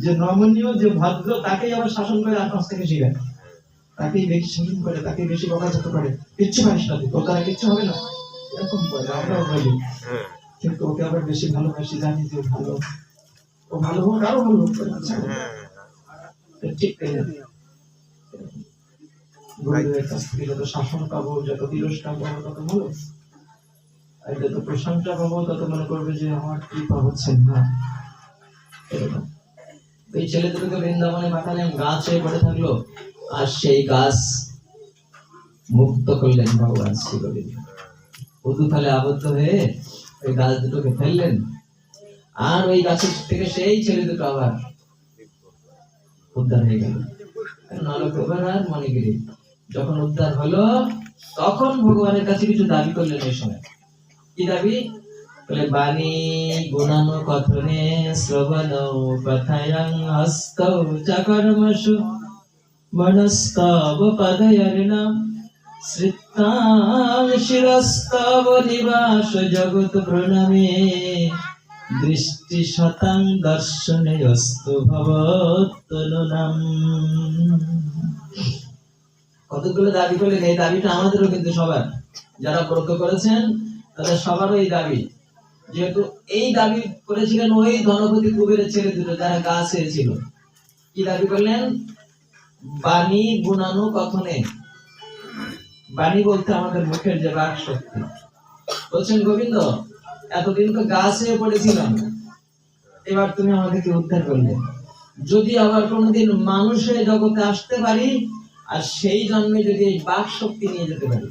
যে নমনীয়, যে ভদ্র, তাকেই আবার শাসন করে 8 মাস থেকে শিখায়, তাকেই বেশি শাসন করে, তাকেই বেশি বকাঝকা করে। কিচ্ছু পারিস না, তোর দ্বারা কিচ্ছু হবে না, এরকম বলে, আমরাও বলি। কিন্তু ওকে আবার বেশি ভালোবাসি, জানি যে ভালো, ও ভালো হোক, আরো ভালো হোক, ঠিক তাই না? গুরুদেবের কাছ থেকে যত শাসন পাবো, যত তিরস্কার পাবো, তত ভালো, আর যত প্রশংসা পাবো তত মনে করবে যে আমার কৃপা হচ্ছে না। এই ছেলে দুটোকে বৃন্দাবনে পাঠালেন, গাছ হয়ে পড়ে থাকলো, আর সেই গাছ মুক্ত করলেন ভগবান শ্রী গোবিন্দ। উদুখালে আবদ্ধ হয়ে ওই গাছ দুটোকে ফেললেন, আর ওই গাছের থেকে সেই ছেলে দুটো আবার উদ্ধার হয়ে গেল। নলকোবার আর মণিগিরি যখন উদ্ধার হলো, তখন ভগবানের কাছে কিছু দাবি করলেন। এই সময় কি দাবি? বলে বাণী গুণানো কথনে শ্রবণ কথায়ং হস্ত চকর্মসু মনস্তব পদয়র্ণম শ্রিতাং শিরস্তব নিবাস জগৎ প্রণমে দৃষ্টি শতাং দর্শনে অস্তু ভবত্তনুনাম। কতগুলো দাবি করলেন। এই দাবিটা আমাদেরও কিন্তু সবার, যারা ব্রত করেছেন তাদের সবারও এই দাবি। যেহেতু এই দাবি করেছিলেন ওই ধনপতি কুবেরের ছেলে দুটো যারা গাছ হয়েছিল। কি দাবি করলেন? বাণী গুণানু কথনে। বাণী বলতে আমাদের মুখের যে বাক শক্তি। বলছেন গোবিন্দ, এতদিন তো গাছ হয়ে পড়েছিলাম, এবার তুমি আমাদেরকে উদ্ধার করলে, যদি আবার কোনোদিন মানুষ হয়ে জগতে আসতে পারি, আর সেই জন্মে যদি এই বাক শক্তি নিয়ে যেতে পারি।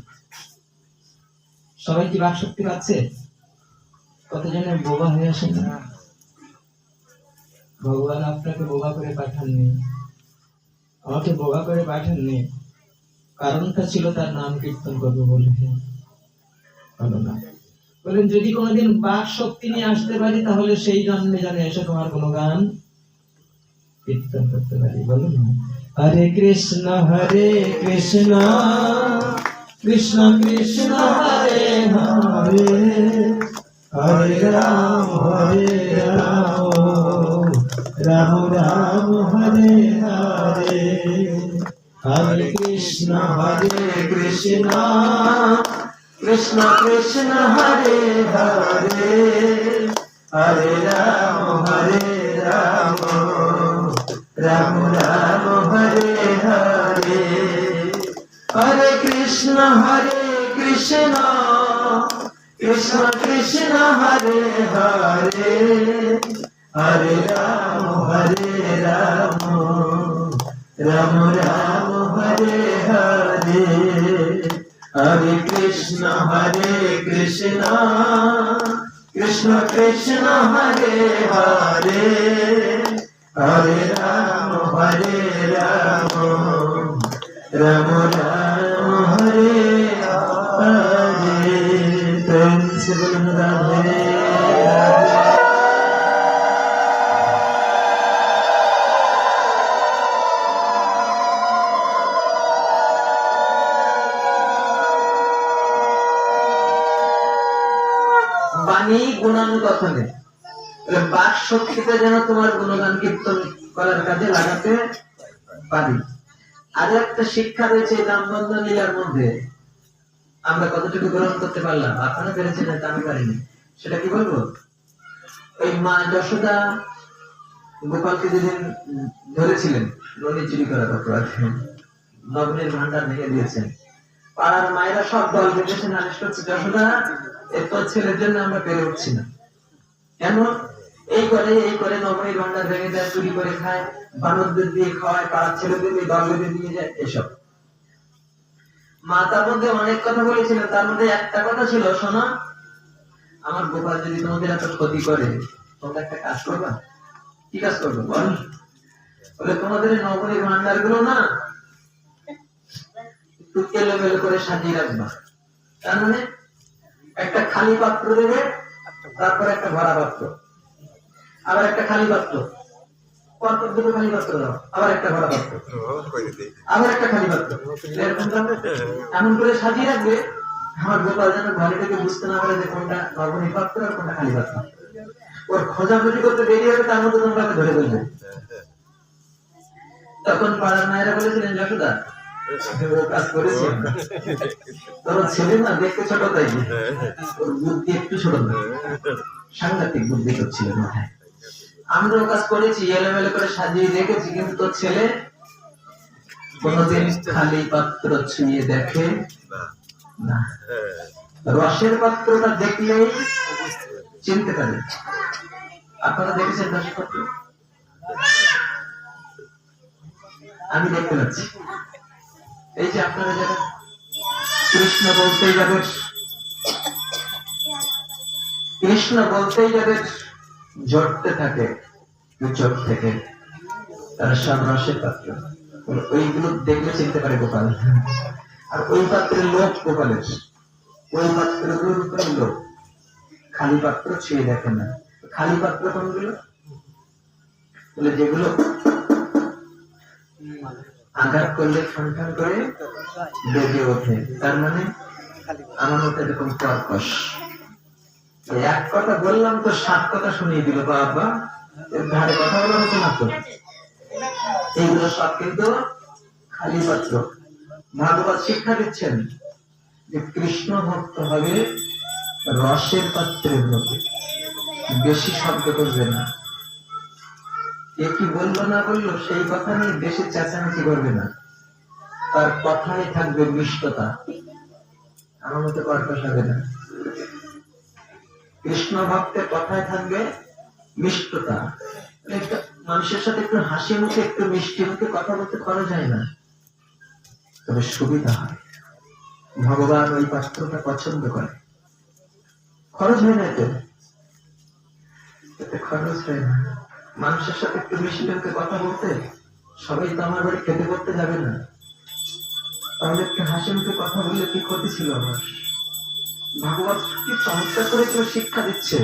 সবাই কি বাক শক্তি পাচ্ছে? কতজনের বোবা হয়ে আসেন না? ভগবান আপনাকে বোবা করে পাঠাননি, আমাকে বোবা করে পাঠাননি, কারণটা ছিল তার নাম কীর্তন করবো বলে। হলো না। বলেন যদি কোনোদিন বাক শক্তি নিয়ে আসতে পারি, তাহলে সেই জন্মে যেন এসে তোমার কোনো গান কীর্তন করতে পারি। বলুন না, হরে কৃষ্ণ কৃষ্ণ কৃষ্ণ হরে হরে, হরে রাম রাম রাম হরে হরে, হরে কৃষ্ণ কৃষ্ণ কৃষ্ণ কৃষ্ণ হরে হরে, হরে রাম রাম রাম হরে হরে, হরে কৃষ্ণ কৃষ্ণ কৃষ্ণ কৃষ্ণ হরে হরে, হরে রাম রাম রাম হরে হরে, হরে কৃষ্ণ কৃষ্ণ কৃষ্ণ কৃষ্ণ হরে হরে, হরে রাম রাম রাম হরে হরে। প্রেম से बोलन राधे বাণী গুণানুকথনে। বাক শক্তিতে যেন তোমার গুণগান কীর্তন করার কাজে লাগাতে পারি। আর একটা শিক্ষা রয়েছে এই রামবন্ধন লীলার মধ্যে, আমরা কতটুকু গ্রহণ করতে পারলাম, আপনারা পেরেছেন, আমি পারিনি। সেটা কি বলবো? ওই মা যশোদা গোপালকে যেদিন ধরেছিলেন নদী চুরি করার অপরাধে, নগ্নের ভান্ডার ভেঙে দিয়েছেন, পাড়ার মায়েরা সব দল বেঁধেছে, নালিশ করছে, যশোদা এত ছেলের জন্য আমরা পেরে উঠছি না। কেন? এই করে নবমীর ভান্ডার ভেঙে দেয়, চুরি করে খায়, বানরদের দিয়ে খাওয়ায়, পাড়ার ছেলেদের দিয়ে দল বেঁধে নিয়ে যায়, এসব। মা তার মধ্যে অনেক কথা বলেছিলেন, তার মধ্যে একটা কথা ছিল, শোনো আমার গোপাল যদি তোমাদের এত ক্ষতি করে, তোমরা একটা কাজ করবা। কি কাজ করবো বল? বলে তোমাদের নবমীর ভান্ডার গুলো না একটু এলোমেলো করে সাজিয়ে রাখবা। তার মানে একটা খালি পাত্র দেবে, তারপর একটা ভরা পাত্র, আবার একটা খালি পাত্র, পরপর দুটো খালি পাত্র দাও, আবার একটা ভরা পাত্র, আবার একটা খালি পাত্র, এরকম এমন করে সাজিয়ে রাখবে আমার গোপাল যেন ঘরে থেকে বুঝতে না পারে যে কোনটা নবমীর পাত্র আর কোনটা খালি পাত্র। ওর খোঁজাখুঁজি করতে দেরি হবে, তার মধ্যে তোমরা ধরে ফেলবে। তখন পাড়ার মায়েরা বলেছিলেন, যশোদা ও কাজ করেছে, তোর ছেলে না দেখতে ছোট, তাই ওর বুদ্ধি একটু ছোট না, সাংঘাতিক বুদ্ধি করছিল মাথায়। আমরাও কাজ করেছি, এলোমেলো করে সাজিয়ে রেখেছি, কিন্তু তোর ছেলে কোনদিন খালি পাত্র ছুঁয়ে দেখে না। রসের পাত্রটা দেখলেই চিনতে পারে। আপনারা দেখেছেন রসের পাত্র? আমি দেখতে পাচ্ছি। এই যে আপনারা যারা কৃষ্ণ বলতেই যাবে, কৃষ্ণ বলতেই যাবে ঝরতে থাকে চোখ থেকে, তারা সব রসের পাত্র। ওইগুলো দেখলে চিনতে পারে গোপাল। আর ওই পাত্রের লোক গোপালের, ওই পাত্রগুলোর উপরে লোক, খালি পাত্র ছুঁয়ে দেখে না। খালি পাত্র কোনগুলো? বলে যেগুলো আঘাত করলে খান করে বেজে ওঠে, তার মানে আমার মতো এরকম কর্কশ। এক কথা বললাম তো 7 কথা শুনিয়ে দিল বাবা, এর ধারে কথা বলার মতো না তো। এইগুলো সব কিন্তু খালি পাত্র। ভাগবত শিক্ষা দিচ্ছেন যে কৃষ্ণ ভক্ত হবে রসের পাত্রের মতো, বেশি শব্দ করবে না। কে কি বললো না বললো সেই কথা নিয়ে বেশি চেঁচামেচি করবে না, তার কথায় থাকবে মিষ্টতা, আমার মতো কর্কশ হবে না। কৃষ্ণ ভক্তের কথায় থাকবে মিষ্টতা। মানুষের সাথে একটু হাসি মুখে, একটু মিষ্টি মুখে কথা বলতে পারা যায় না, তবে সুবিধা হয়। ভগবান ওই পাত্রটা পছন্দ করে। খরচ হয় না এতে, খরচ হয় না। মানুষের সাথে একটু মিষ্টি মুখে কথা বলতে, সবাই তো আমার বাড়ি খেতে করতে যাবে না, তাহলে একটু হাসি মুখে কথা বললে কি ক্ষতি ছিল আমার? ভগবান কি চমৎকার করে কেউ শিক্ষা দিচ্ছে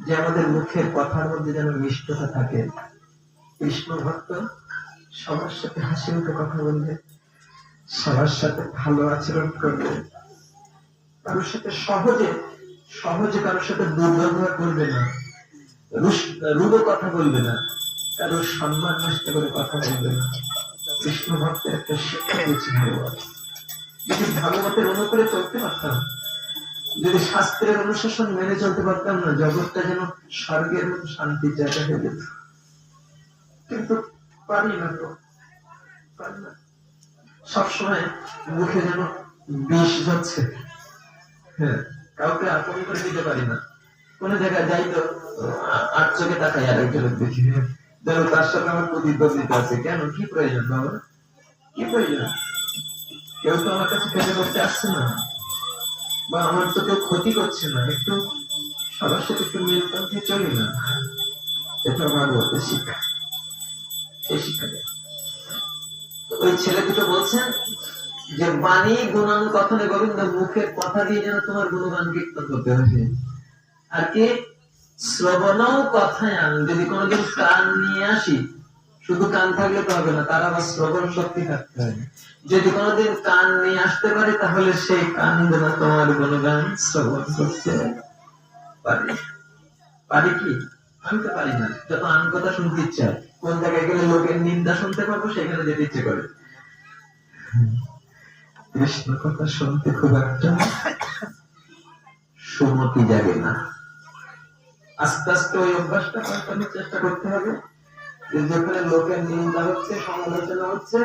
যে আমাদের মুখের কথার মধ্যে যেন মিষ্টতা থাকে। কৃষ্ণ ভক্ত সবার সাথে হাসি মুখে কথা বলবে, সবার সাথে ভালো আচরণ করবে, কারোর সাথে সহজে কারোর সাথে দুর্ব্যবহার করবে না, রূঢ় কথা বলবে না, কারোর সম্মান নষ্ট করে কথা বলবে না। কৃষ্ণ ভক্তের একটা শিক্ষা দিয়েছে ভগবান। যদি ভাগবতের অনুকূলে চলতে পারতাম, যদি শাস্ত্রের অনুশাসন মেনে চলতে পারতাম না, জগৎটা যেন স্বর্গের মতো শান্তির জায়গা হয়ে যেত। কিন্তু পারি না তো, পারি না। সবসময় মুখে যেন বিষ যাচ্ছে। হ্যাঁ, কাউকে আপন করে দিতে পারি না। কোন জায়গায় যাই তো 8 চোখে তাকাই আর একজনের দেখি, ধরো তার সাথে আমার প্রতিদ্বন্দ্বিতা আছে, কেন? কি প্রয়োজন বাবা? কি প্রয়োজন? কেউ তো আমার কাছে খেতে করতে আসছে না, বা আমার তো কেউ ক্ষতি করছে না, একটু সবার সাথে একটু মিল পন্থে চলি না। এটা ভাগবতের শিক্ষা, সেই শিক্ষা দেয়। ওই ছেলে দুটো বলছেন যে বাণী গুণান কথনে গোবিন্দ, মুখের কথা দিয়ে যেন তোমার গুণগান কীর্তন করতে হবে। আর কি শ্রবণও কথায় আন, যদি কোনোদিন কান নিয়ে আসি, শুধু কান থাকলে তো হবে না, তার আবার শ্রবণ শক্তি থাকতে হবে। যদি কোনোদিন কান নিয়ে আসতে পারি, তাহলে সেই কান যেন তোমার গুণগান শ্রবণ করতে পারি। পারি কি? আমি তো পারি না। যত আন কথা শুনতে ইচ্ছা হয়, কোন জায়গায় গেলে লোকের নিন্দা শুনতে পাবো, সেখানে যেতে ইচ্ছে করে। কৃষ্ণ কথা শুনতে খুব একটা সুমতি জাগে না। আস্তে আস্তে ওই অভ্যাসটা পাল্টানোর চেষ্টা করতে হবে। যেখানে লোকের নিন্দা হচ্ছে, সমালোচনা হচ্ছে,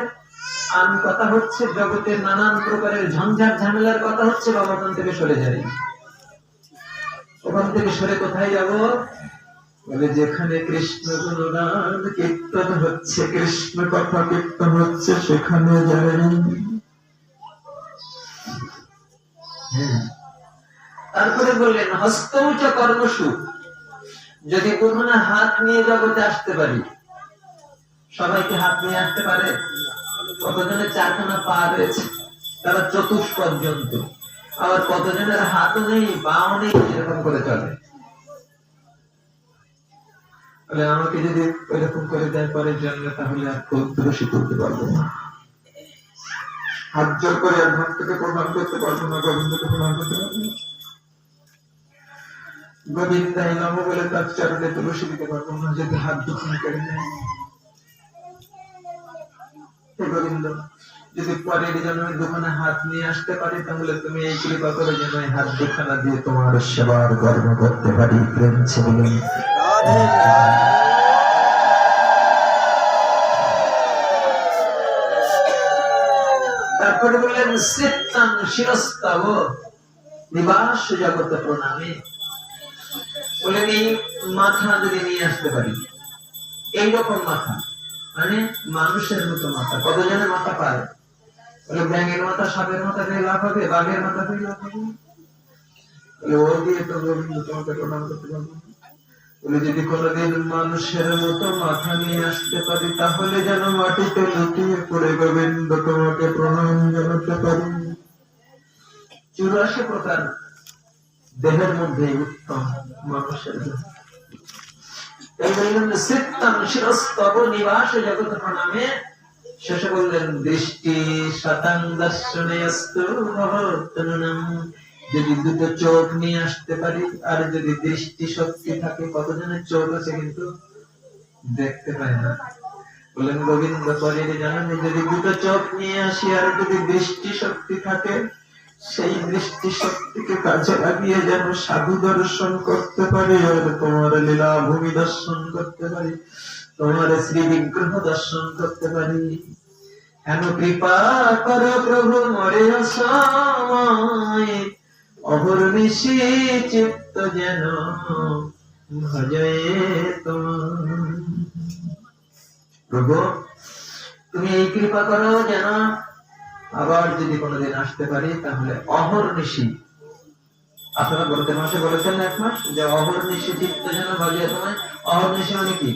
আমি কথা হচ্ছে জগতের নানান প্রকারের ঝঞ্ঝাট ঝামেলার কথা হচ্ছে, বাবা ওখান থেকে সরে যাই। ওখান থেকে সরে কোথায় যাব? বলে যেখানে কৃষ্ণ গুণগান কীর্তন হচ্ছে, কৃষ্ণ কথা কীর্তন হচ্ছে, সেখানে যাই। তারপরে বললেন হস্তৌচ কর্মসু, যদি দুখানা হাত নিয়ে জগতে আসতে পারি। সবাইকে হাত নিয়ে আসতে পারে? কতজনের চারখানা পা রয়েছে, তারা চতুষ্পদ জন্তু। আবার কতজনের হাতও নেই, পাও নেই, এরকম করে চলে। আমাকে যদি এরকম করে দেয় পরের জন্মে, তাহলে আর তুলসী তুলতে পারবো না, হাত জোর করে আর ভক্তকে প্রণাম করতে পারবো না, গোবিন্দকে প্রণাম করতে পারবো না, গোবিন্দাই নম বলে তার চরণে তুলসী দিতে পারবো না, যদি হাত দুখানা করে নেয়। গোবিন্দ, যদি পরের জন্মে দুখানা হাত নিয়ে আসতে পারি, তাহলে তুমি এই কৃপা করে যেন হাত দুখানা দিয়ে তোমার সেবার কর্ম করতে পারি। প্রেম ছেলে তারপরে বললেন সিত্তাং শিরস্তাব নিবাস জগতে প্রণামে। বললেন এই মাথা যদি নিয়ে আসতে পারি, এইরকম মাথা, মানে মানুষের মতো মাথা। কতজনের মাথা পায়? বলে ব্যাঙের মাথা, সাপের মাথা পেয়ে লাভ হবে, বাঘের মাথা পেয়ে লাভ হবে। বলে ও দিয়ে তো গোবিন্দ তোমাকে প্রণাম করতে পারবো না। বলে যদি কোনোদিন মানুষের মতো মাথা নিয়ে আসতে পারি, তাহলে যেন মাটিতে লুটিয়ে পড়ে গোবিন্দ তোমাকে প্রণাম জানাতে পারি। 84 প্রকার দেহের মধ্যে উত্তম মানুষের দেহ। এই বললেন সিত্তাং শিরস্তব নিবাস জগৎ প্রণামে। শেষে বললেন দৃষ্টি শতাং দর্শনেস্তু ভবতনুনাম। যদি দুটো চোখ নিয়ে আসতে পারি, আর যদি দৃষ্টি শক্তি থাকে। কতজনের চোখ আছে কিন্তু দেখতে পায় না? বললেন গোবিন্দ পরের জানানে যদি দুটো চোখ নিয়ে আসি, আর যদি দৃষ্টি শক্তি থাকে, সেই দৃষ্টি শক্তিকে কাজে লাগিয়ে যেন সাধু দর্শন করতে পারি, আর তোমার লীলা ভূমি দর্শন করতে পারি, তোমার শ্রী বিগ্রহ দর্শন করতে পারি। হেন কৃপা কর প্রভু মরে সময়, অহর্নিশি চিত্ত যেন ভজে তোমার। প্রভু তুমি এই কৃপা করো যেন আবার যদি কোনোদিন আসতে পারি, তাহলে অহর্নিশি, আপনারা বলতে মাসে বলেছেন না 1 মাস, যে অহর্নিশি চিত্ত যেন ভজে তোমায়। অহর্নিশি মানে কি?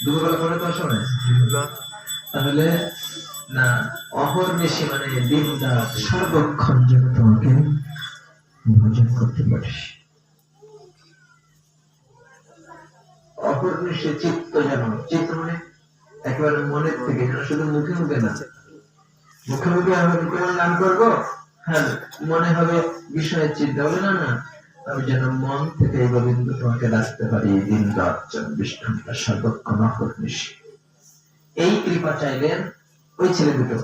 দুপুরবেলা পরে তো শোনে, তাহলে না, অহর্নিশি মানে দিন রাত সর্বক্ষণ যেন তোমাকে ভজন করতে পারি। অহর্নিশি চিত্ত যেন, চিত্ত মানে একেবারে মনের থেকে, যেন শুধু মুখে মুখে না। মুখে মুখে আমি কেমন নাম করবো, হ্যাঁ মনে হবে বিষয়ের চিন্তা, বলে না না, আমি যেন মন থেকে গোবিন্দ তোমাকে ডাকতে পারি দিন রাত 24 ঘন্টা সর্বক্ষণ অহর্নিশি। এই কৃপা চাইলেন ওই ছেলে দুটো,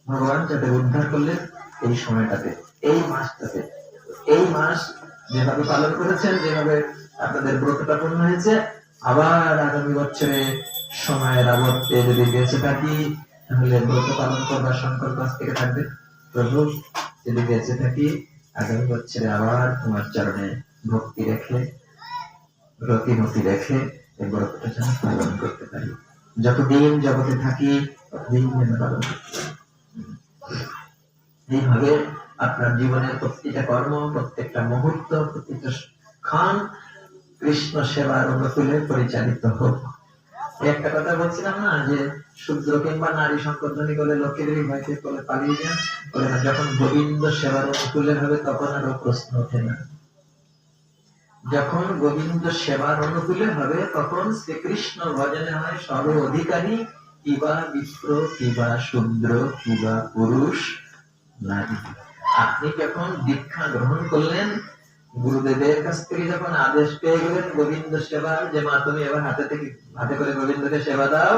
ভগবান যাতে উদ্ধার করলেন এই সময়টাতে, এই মাসটাতে। এই মাস যেভাবে পালন করেছেন, যেভাবে আপনাদের ব্রতটা পূর্ণ হয়েছে, আবার আগামী বছরে সময়ের আবর্তে যদি বেঁচে থাকি, তাহলে ব্রত পালন করবার সংকল্প থেকে থাকবে। প্রভু যদি বেঁচে থাকি, আগামী বছরে আবার তোমার চরণে ভক্তি রেখে, রতিমতি রেখে এই ব্রতটা যেন পালন করতে পারি। যতদিন জগতে থাকি ততদিন যেন পালন করতে পারি। এইভাবে আপনার জীবনের প্রত্যেকটা কর্ম, প্রত্যেকটা মুহূর্ত, প্রত্যেকটা ক্ষণ কৃষ্ণ সেবার অনুকূলে পরিচালিত হোক। একটা কথা বলছিলাম না, যে শূদ্র কিংবা নারী সংকোচনী করে লোকের ভয়কে করে পালিয়ে যান, বলে না, যখন গোবিন্দ সেবার অনুকূলে হবে তখন আরো প্রশ্ন ওঠে না। যখন গোবিন্দ সেবার অনুকূলে হবে, তখন শ্রীকৃষ্ণ ভজনে হয় সর্ব অধিকারী, কিবা বিপ্র, কিবা শূদ্র, কিবা পুরুষ, নারী। আপনি যখন দীক্ষা গ্রহণ করলেন, গুরুদেবের কাছ থেকে যখন আদেশ পেয়ে গেলেন গোবিন্দ সেবার, যে মা তুমি এবার হাতে করে গোবিন্দকে সেবা দাও,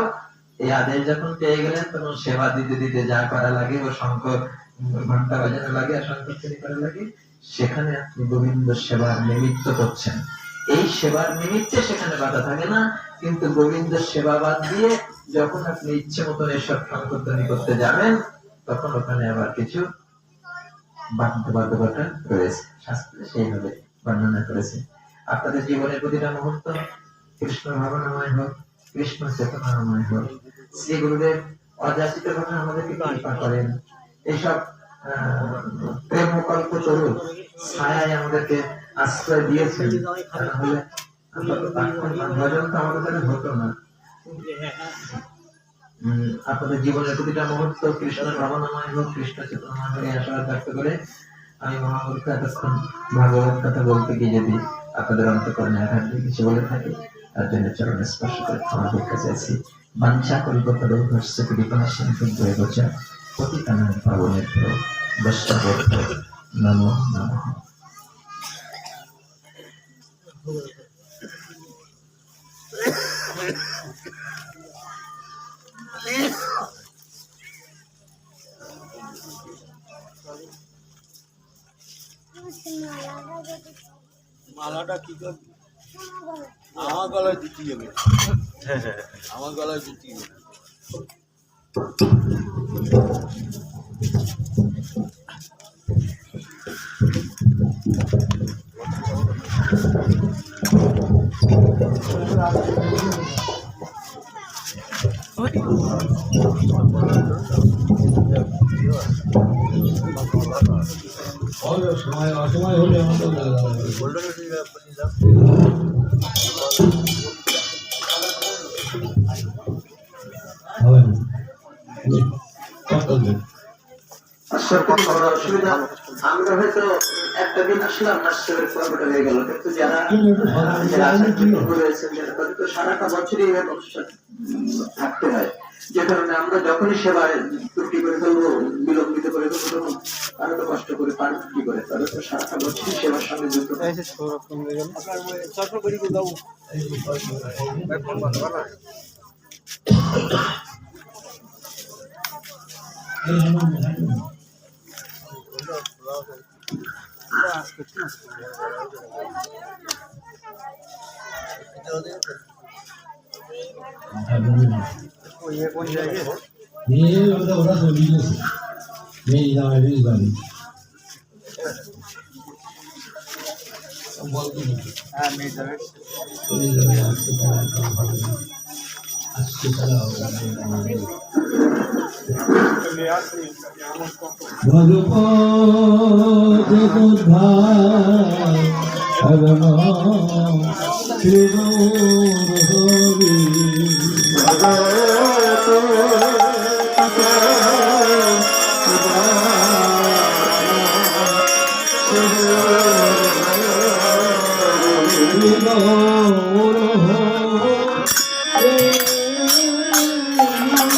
এই আদেশ যখন পেয়ে গেলেন, তখন সেবা দিতে দিতে যা করা লাগে, ও শঙ্খ ঘন্টা বাজানো লাগে, আর শঙ্খ করা লাগে, সেখানে আপনি গোবিন্দ সেবার নিমিত্ত করছেন। এই সেবার নিমিত্তে সেখানে বাধা থাকে না, কিন্তু গোবিন্দ সেবা বাদ দিয়ে যখন আপনি ইচ্ছে মতন এসব সংকীর্তনী করতে যাবেন, তখন ওখানে আবার কিছু বাধ্যবাধকতা রয়েছে, শাস্ত্রে সেইভাবে বর্ণনা করেছে। আপনাদের জীবনের প্রতিটা মুহূর্ত কৃষ্ণ ভাবনাময় হোক, কৃষ্ণ চেতনাময় হোক। শ্রী গুরুদেব অযাচিত ভাবে আমাদেরকে কৃপা করেন, এইসব প্রেম কল্প তরুণ ছায়ায় আমাদেরকে আশ্রয় দিয়েছেন, তাহলে ভজন তো আমাদের দ্বারা হতো না। আপনাদের জীবনের প্রতিটা মুহূর্ত কৃষ্ণের ভাবনাময় হোক, কৃষ্ণ চেতনাময় হোক, এই আশীর্বাদ ব্যক্ত করে আমি মহামূর্খ এতক্ষণ ভাগবত কথা বলতে গিয়ে যদি আপনাদের অন্তঃকরণে আঘাত দিয়ে কিছু বলে থাকি, তার জন্য চরণে স্পর্শ করে ক্ষমা ভিক্ষা চাইছি। বাঞ্ছা কল্পতরুভ্যশ্চ কৃপাসিন্ধুভ্যো এব চ পতিতানাং পাবনেভ্যো বৈষ্ণবেভ্যো নমো নমঃ। মালাটা কি করবি? আমার গলায় দিতে যাবে, আমার গলায় দিতে যাবে। সময় অসময় হলে আমাদের হবে না। অসুবিধা, আমরা হয়তো একটা দিন আসলাম নাশ্চরের পর্বটা হয়ে গেল, কিন্তু যারা রয়েছেন যারা তাদের তো সারাটা বছরই এইভাবে থাকতে হয়, যে কারণে আমরা যখনই সেবায় ত্রুটি করে ফেলবো, বিলম্বিত করে ফেলবো, তখন তারা তো কষ্ট করে পারবে কি করে, তারা তো সারাটা বছরই সেবার সঙ্গে যুক্ত। ওরা তো বিজনেস মেয়ে দামে বিজ বাড়ি বলতে Oh,